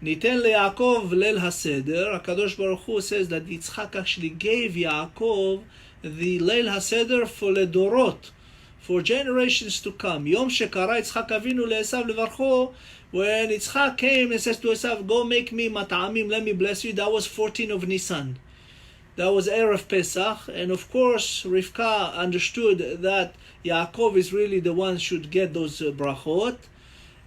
Niten leYaakov leil haseder. Akadosh Baruch Hu says that Yitzchak actually gave Yaakov the leil haseder for ledorot, for generations to come. Yom shekara Yitzchak Avinu leEsav levarcho. When Yitzchak came and says to Esav, "Go make me mat'amim, let me bless you," that was 14 of Nisan. That was Erev Pesach, and of course Rivka understood that Yaakov is really the one should get those brachot.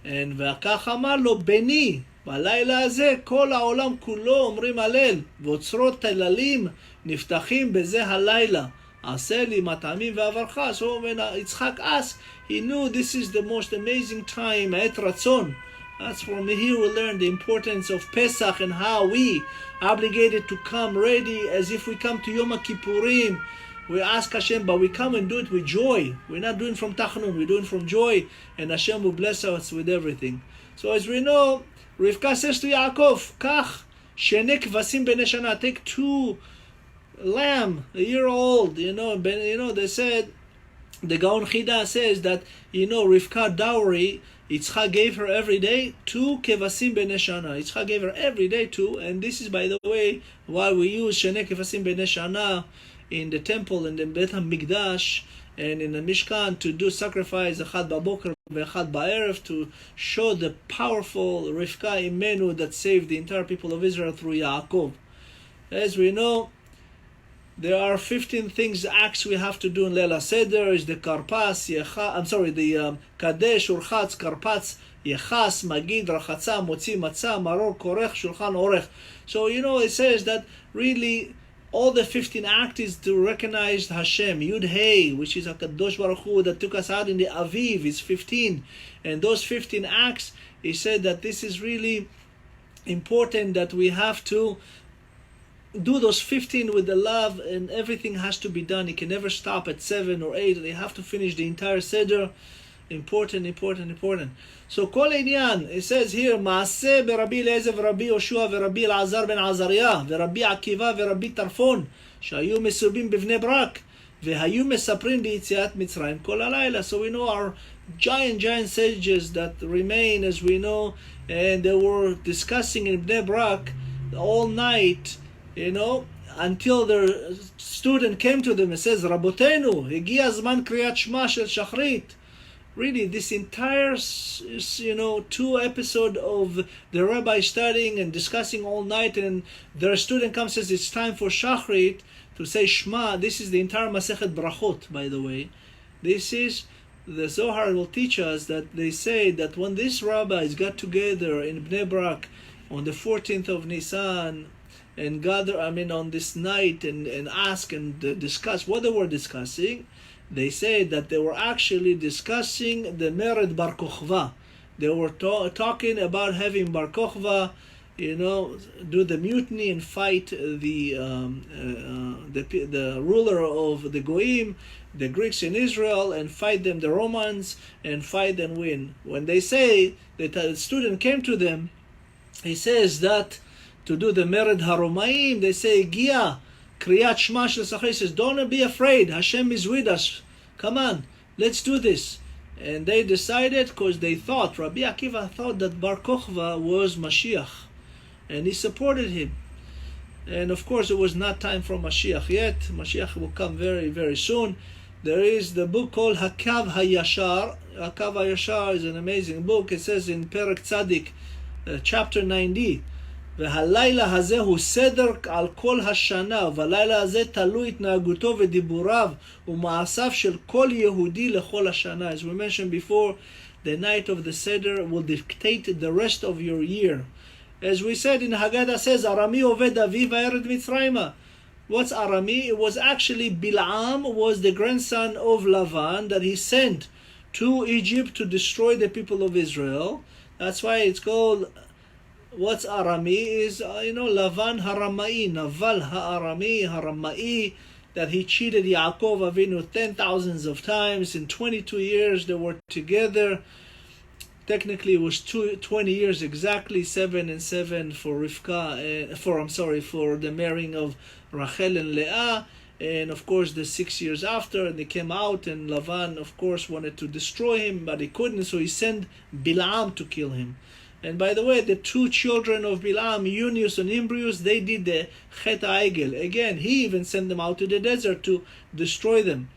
And וכך אמר לו, בני, בלילה הזה כל העולם כולו אומרים הלל, ואוצרות תללים נפתחים בזה הלילה. עשה לי מטעמים ואברכה. So when Yitzchak asked, he knew this is the most amazing time, עת רצון. That's from here we learn the importance of Pesach and how we obligated to come ready as if we come to Yom Kippurim. We ask Hashem, but we come and do it with joy. We're not doing from Tachnun, we're doing from joy, and Hashem will bless us with everything. So as we know, Rivka says to Yaakov, Kach, shene kvasim b'nei shana, take 2 lamb, a year old, they said, the Gaon Chida says that, Rivka dowry, Yitzchak gave her every day 2 kevasim b'nei shana. Yitzchak gave her every day 2, and this is, by the way, why we use shene kevasim b'nei shana in the temple, in the Beit HaMikdash, and in the Mishkan to do sacrifice Echad Baboker ve'Echad Ba'erev to show the powerful Rivka Imenu that saved the entire people of Israel through Yaakov. As we know, there are 15 acts we have to do in Leil HaSeder. Is the Karpas, the Kadesh, Urchatz, Karpatz, Yechas, Magid, Rachatza, Motzi, Matzah, Maror, Korech, Shulchan, Orech. So, it says that really all the 15 acts is to recognize Hashem. Yud Hey, which is Akadosh Baruch Hu that took us out in the Aviv, is 15. And those 15 acts, he said that this is really important, that we have to do those 15 with the love, and everything has to be done. You can never stop at 7 or 8. They have to finish the entire Seder. Important. So Kol Inyan, it says here, Maaseh berabbi Eliezer v'Rabbi Yoshua v'Rabbi Elazar ben Azariah v'Rabbi Akiva v'Rabbi Tarfon שהיו מסובים בבני ברק והיו מספרים ביציאת מצרים כל הלילה. So we know our giant sages that remain, as we know, and they were discussing in Bnei Brak all night, until their student came to them and says, Rabotenu, הגיע זמן קריאת שמע של שחרית. Really, this entire, 2 episode of the rabbi studying and discussing all night, and their student comes and says it's time for Shachrit to say Shema. This is the entire Masechet Brachot, by the way. This is, the Zohar will teach us that they say that when these rabbis got together in Bnei Brak on the 14th of Nisan and gather, on this night and ask and discuss what they were discussing, they say that they were actually discussing the Mered Bar Kochva. They were talking about having Bar Kochva, do the mutiny and fight the ruler of the Goyim, the Greeks in Israel, and fight them, the Romans, and fight and win. When they say that a student came to them, he says that to do the Mered HaRomaim, they say, Gia, Kriyat Shema Shel Sachar, says, don't be afraid, Hashem is with us. Come on, let's do this. And they decided, because they thought, Rabbi Akiva thought that Bar Kochva was Mashiach, and he supported him. And of course, it was not time for Mashiach yet. Mashiach will come very, very soon. There is the book called Hakav HaYashar. Hakav HaYashar is an amazing book. It says in Perek Tzadik, chapter 90, והלילה הזה הוא סדר על כל השנה, והלילה הזה תלוי התנהגותו ודיבוריו ומעשיו של כל יהודי לכל השנה. As we mentioned before, the night of the Seder will dictate the rest of your year. As we said in Haggadah says, Arami oved aviv va'ered Mitzrayma. What's Arami? It was actually Bil'am, was the grandson of Lavan that he sent to Egypt to destroy the people of Israel. That's why it's called, what's Arami is, Lavan Haramai, Naval Ha'arami, Haramai, that he cheated Yaakov Avinu 10,000s of times. In 22 years they were together. Technically it was 20 years exactly, 7 and 7 for Rivka, for the marrying of Rachel and Leah. And of course the 6 years after, and they came out, and Lavan of course wanted to destroy him, but he couldn't, so he sent Bilam to kill him. And by the way, the 2 children of Bilam, Eunice and Imbrius, they did the Chet HaEgel. Again, he even sent them out to the desert to destroy them.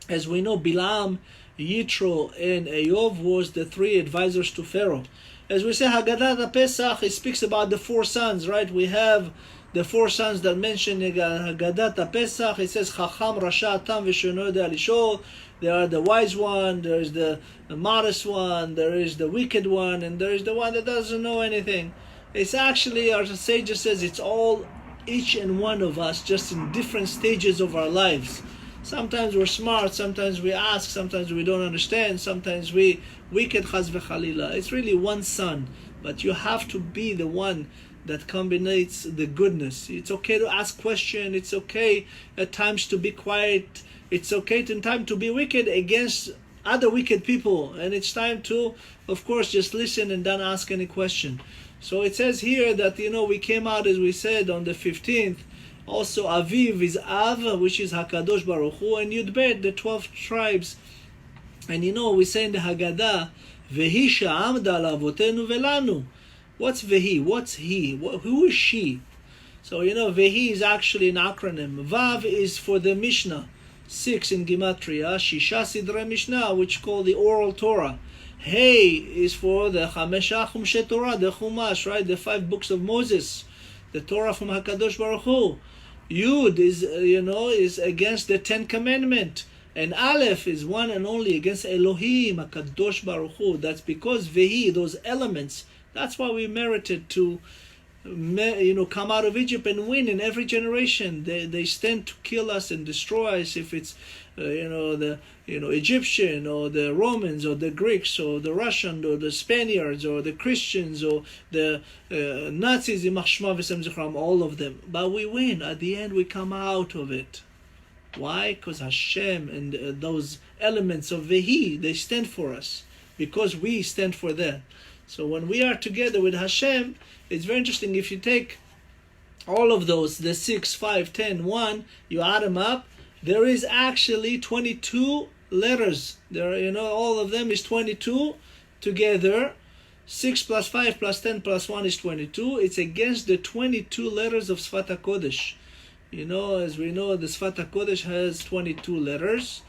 As we know, Bilam, Yitro, and Eov was the 3 advisors to Pharaoh. As we say, Haggadah Pesach, it speaks about the 4 sons, right? We have the 4 sons that mentioned in Haggadah Pesach. It says, Chacham, Rasha, Tam, V'Sheno Yodea Lishol. There are the wise one, there is the modest one, there is the wicked one, and there is the one that doesn't know anything. It's actually, our sage says, it's all, each and one of us, just in different stages of our lives. Sometimes we're smart, sometimes we ask, sometimes we don't understand, sometimes we wicked, chas v'chalila. It's really one son, but you have to be the one that combines the goodness. It's okay to ask questions, it's okay at times to be quiet, it's okay in time to be wicked against other wicked people, and it's time to, of course, just listen and don't ask any question. So it says here that, we came out, as we said, on the 15th. Also, Aviv is Av, which is Hakadosh Baruch Hu, and Yud Bet, the 12 tribes. And we say in the Haggadah, Vehi sha'amda l'avotenu velanu. What's Vehi? What's he? Who is she? So, Vehi is actually an acronym. Vav is for the Mishnah, 6 in Gematria, Shisha Sidre Mishnah, which called the oral Torah. Hey is for the Chamesha Chumshe Torah, the Chumash, right? The 5 books of Moses, the Torah from HaKadosh Baruch Hu. Yud is against the 10 Commandments. And Aleph is one and only against Elohim, HaKadosh Baruch Hu. That's because Vehi, those elements, that's why we merited to come out of Egypt and win in every generation. They stand to kill us and destroy us, if it's the Egyptian or the Romans or the Greeks or the Russians or the Spaniards or the Christians or the Nazis, all of them. But we win. At the end, we come out of it. Why? Because Hashem and those elements of Vehi, they stand for us, because we stand for them. So when we are together with Hashem, it's very interesting. If you take all of those, the 6, 5, 10, 1, you add them up, there is actually 22 letters. There, all of them is 22 together. 6 plus 5 plus 10 plus 1 is 22. It's against the 22 letters of Sfat HaKodesh. As we know, the Sfat HaKodesh has 22 letters.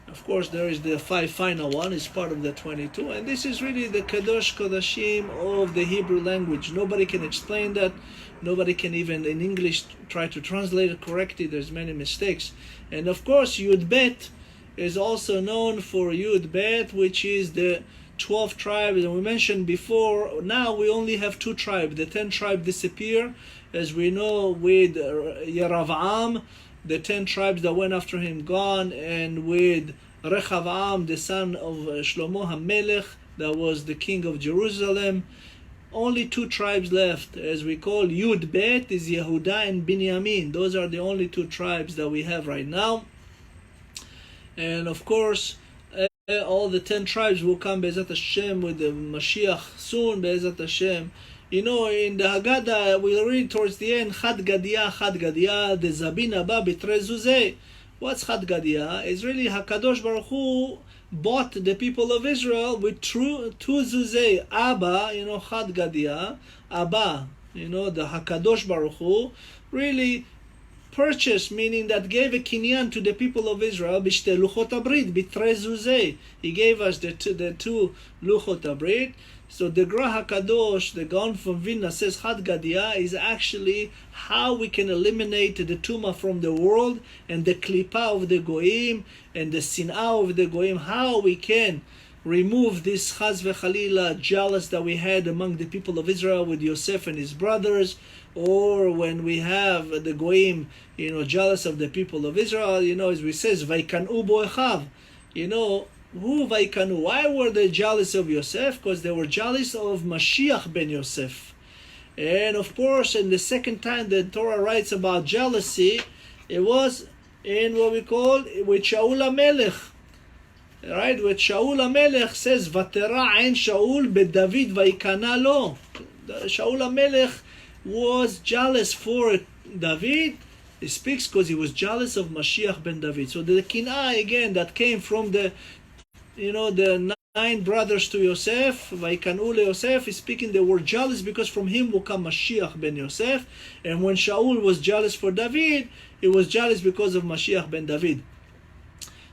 Of course, there is the 5 final one, is part of the 22. And this is really the Kadosh Kodashim of the Hebrew language. Nobody can explain that. Nobody can even in English try to translate it correctly. There's many mistakes. And of course, Yud Bet is also known for Yud Bet, which is the 12 tribes. And we mentioned before, now we only have 2 tribes. The 10 tribes disappear, as we know, with Yeravam, the 10 tribes that went after him gone, and with Rechavam, the son of Shlomo HaMelech, that was the king of Jerusalem. Only 2 tribes left, as we call Yud Bet is Yehuda and Binyamin. Those are the only 2 tribes that we have right now. And of course, all the 10 tribes will come Be'ezat Hashem with the Mashiach soon, Be'ezat Hashem. In the Haggadah, we'll read towards the end, Chad Gadia, the Zabin Abba Bitre Zuzeh. What's Chad Gadia? It's really HaKadosh Baruch Hu bought the people of Israel with 2 Zuzeh. Abba, Chad Gadia, Abba, the HaKadosh Baruch Hu really purchased, meaning that gave a kinyan to the people of Israel, Bishte Luchot Abrit, Bitre Zuzeh. He gave us the 2 Luchot Abrit. So the Gra HaKadosh, the Gaon from Vilna, says Chad Gadia is actually how we can eliminate the Tumah from the world and the Klipah of the Goyim and the Sin'ah of the Goyim, how we can remove this Chaz v'Chalila jealous that we had among the people of Israel with Yosef and his brothers, or when we have the Goyim, jealous of the people of Israel, as we says, Vaikanu bo echav, who Vaikanu? Why were they jealous of Yosef? Because they were jealous of Mashiach ben Yosef. And of course, in the second time the Torah writes about jealousy, it was in what we call with Shaul HaMelech. Right? With Shaul HaMelech says, Vatera ein Shaul beDavid vaikana lo. Shaul HaMelech was jealous for David. He speaks because he was jealous of Mashiach ben David. So the kinah again that came from the 9 brothers to Yosef, Vaikanu le Yosef, is speaking they were jealous because from him will come Mashiach ben Yosef. And when Shaul was jealous for David, he was jealous because of Mashiach ben David.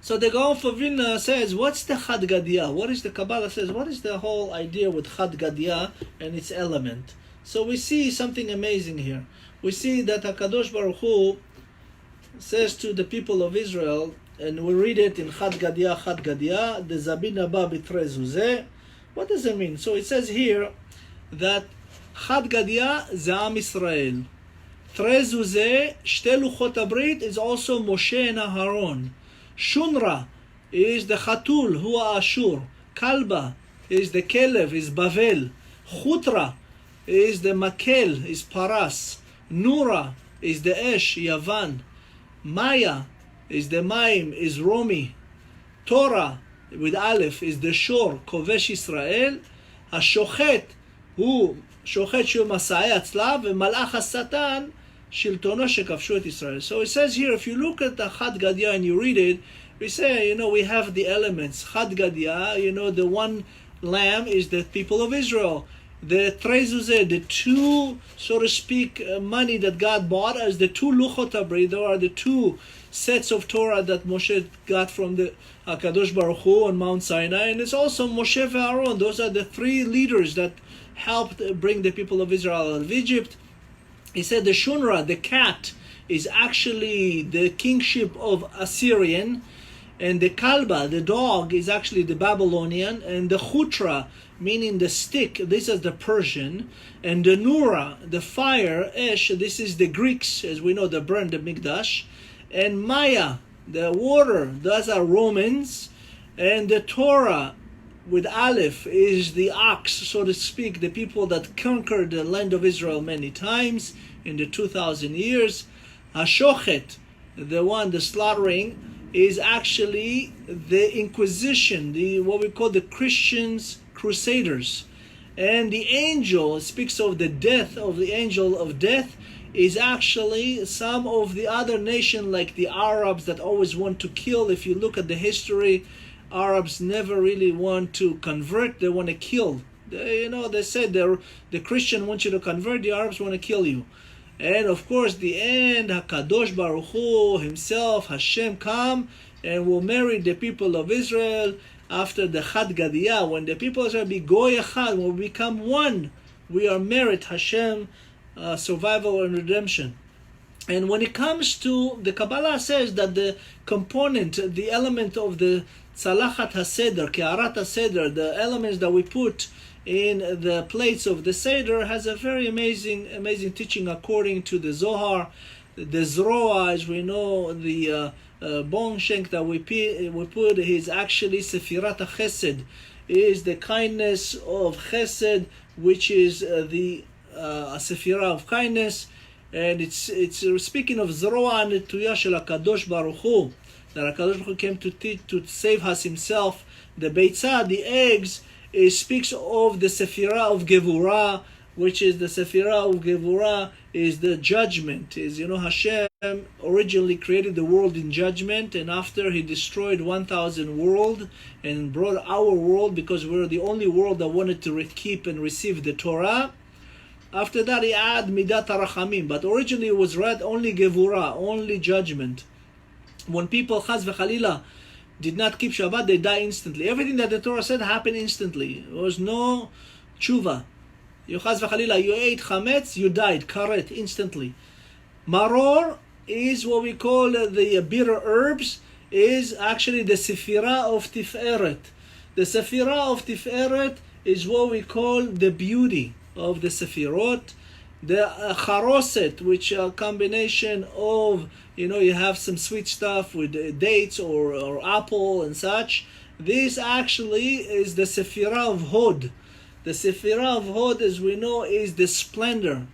So the Gaon for Vilna says, what's the Chad Gadia? What is the Kabbalah says? What is the whole idea with Chad Gadia and its element? So we see something amazing here. We see that HaKadosh Baruch Hu says to the people of Israel, and we read it in Chad Gadia, the Zabin Abba Bitre Zuzeh. What does it mean? So it says here that Chad Gadia ze Am Israel. Tre Zuzeh, Shte Luchot Abrit is also Moshe and Aharon. Shunra is the Chatul, Hua Ashur. Kalba is the Kelev, is Bavel. Chutra is the Makel, is Paras. Nura is the Esh, Yavan. Maya is the Maim, is Romi. Torah with Aleph is the Shor, Kovesh Israel. Hashochet, הוא שוחט שהוא מסעי הצלב, ומלאך השטן שלטונו שכבשו את ישראל. So it says here, if you look at the Chad Gadya and you read it, we say, we have the elements. Chad Gadya, the one lamb is the people of Israel. The Trezuzeh, the two, so to speak, money that God bought as the two Luchot HaBrit, there are the two sets of Torah that Moshe got from the Akadosh Baruch Hu on Mount Sinai, and it's also Moshe and Aaron. Those are the three leaders that helped bring the people of Israel out of Egypt. He said the Shunra, the cat, is actually the kingship of Assyrian, and the Kalba, the dog, is actually the Babylonian, and the Chutra, meaning the stick, this is the Persian, and the Nura, the fire, Esh, this is the Greeks, as we know, they burned the Mikdash, and Maya, the water, those are Romans, and the Torah with Aleph is the ox, so to speak, the people that conquered the land of Israel many times in the 2,000 years. Hashochet, the one, the slaughtering, is actually the Inquisition, what we call the Christians Crusaders. And the angel speaks of the death of the angel of death is actually some of the other nation like the Arabs that always want to kill. If you look at the history, Arabs never really want to convert, they want to kill. They said the Christian wants you to convert, the Arabs want to kill you. And of course, the end, HaKadosh Baruch Hu himself, Hashem, come and will marry the people of Israel after the Chad Gadya. When the people of Israel be Goy Echad, will become one, we are merit Hashem, survival and redemption. And when it comes to, the Kabbalah says that the component, the element of the Tzalachat HaSeder, Ke'arat HaSeder, the elements that we put in the plates of the Seder has a very amazing teaching according to the Zohar. The Zroa, as we know, the bone shank that we put is actually Sefirat HaChesed, is the kindness of Chesed, which is the Sefirah of kindness. And it's speaking of Zroa and Tuyah Shel HaKadosh Baruch Hu, that HaKadosh Baruch Hu came to save us himself. The Beitzah, the eggs, it speaks of the Sephirah of Gevurah, which is the Sephirah of Gevurah is the judgment. Hashem originally created the world in judgment, and after he destroyed 1,000 world and brought our world, because we're the only world that wanted to keep and receive the Torah. After that he added Midat HaRachamim, but originally it was read only Gevurah, only judgment. When people, Chaz v'Chalila, did not keep Shabbat, they die instantly. Everything that the Torah said happened instantly. There was no tshuva. You chaz v'chalila, you ate chametz, you died, karet, instantly. Maror is what we call the bitter herbs, is actually the Sefirah of Tiferet. The Sefirah of Tiferet is what we call the beauty of the Sefirot. The Charoset, which are a combination of, you have some sweet stuff with dates or apple and such. This actually is the Sefirah of Hod. The Sefirah of Hod, as we know, is the splendor.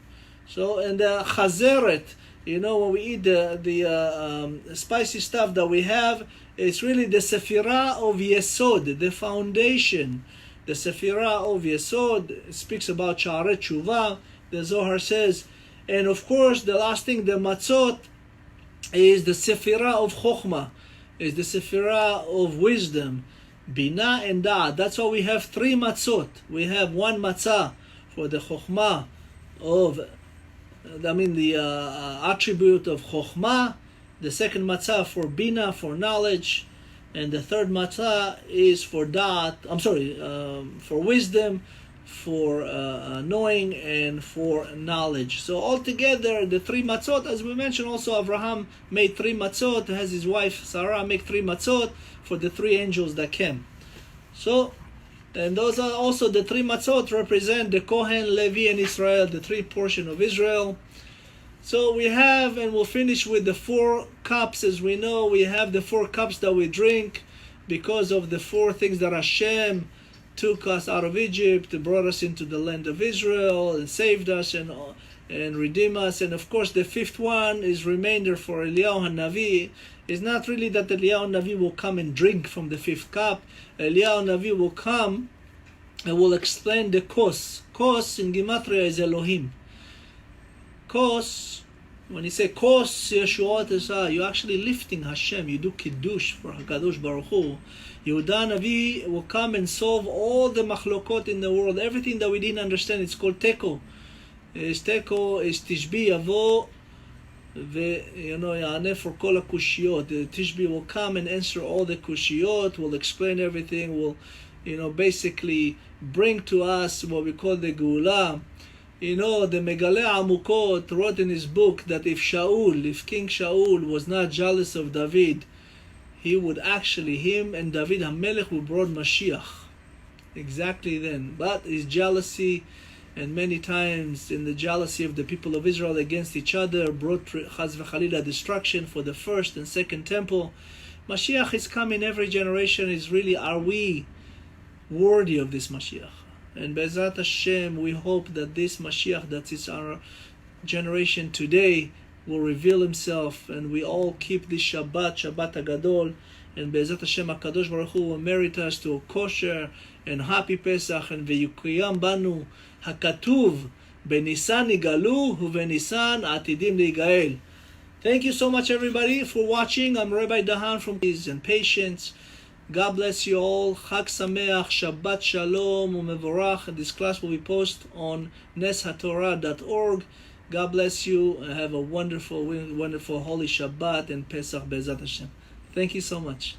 So, and the Chazeret, when we eat the spicy stuff that we have, it's really the Sefirah of Yesod, the foundation. The Sefirah of Yesod speaks about Sha'arei Tshuva. The Zohar says, and of course the last thing, the matzot, is the Sefirah of Chokhmah, is the Sefirah of wisdom, Bina and Da'at. That's why we have three matzot. We have one matzah for the Chokhmah of, the attribute of Chokhmah, the second matzah for Bina, for knowledge, and the third matzah is for Da'at, for wisdom, for knowing, and for knowledge. So altogether, the three matzot, as we mentioned, also Abraham made three matzot, has his wife Sarah make three matzot for the three angels that came. So, and those are also the three matzot represent the Kohen, Levi, and Israel, the three portion of Israel. So we have, and we'll finish with the 4 cups. As we know, we have the 4 cups that we drink because of the 4 things that Hashem took us out of Egypt, brought us into the land of Israel, and saved us and redeemed us. And of course, the 5th one is remainder for Eliyahu HaNavi. It's not really that Eliyahu HaNavi will come and drink from the 5th cup. Eliyahu HaNavi will come and will explain the kos. Kos in Gematria is Elohim. Kos, when you say kos Yeshuot, you're actually lifting Hashem. You do kiddush for Hakadosh Baruch Hu. Yehuda Navi will come and solve all the machlokot in the world. Everything that we didn't understand, it's called teko. Teko is tishbi yavo, ya'aneh for kol hakushiyot. The tishbi will come and answer all the kushiyot. Will explain everything. Will, basically bring to us what we call the geula. The Megaleh Amukot wrote in his book that if King Shaul was not jealous of David, he would actually, him and David HaMelech would brought Mashiach exactly then. But his jealousy, and many times in the jealousy of the people of Israel against each other, brought Chaz v'Chalila destruction for the 1st and 2nd temple. Mashiach is coming every generation. Is really, are we worthy of this Mashiach? And Be'ezrat Hashem, we hope that this Mashiach that is our generation today will reveal himself, and we all keep this Shabbat HaGadol, and Be'ezrat Hashem HaKadosh Baruch Hu will merit us to a kosher and happy Pesach, and V'yukiyam banu HaKatuv B'Nisan Nigalu U'B'Nisan Atidim Ligael. Thank you so much, everybody, for watching. I'm Rabbi Dahan from Peace and Patience. God bless you all. Chag Sameach, Shabbat Shalom, Umevorach. This class will be posted on neshatorah.org. God bless you. Have a wonderful, wonderful Holy Shabbat and Pesach Be'ezrat Hashem. Thank you so much.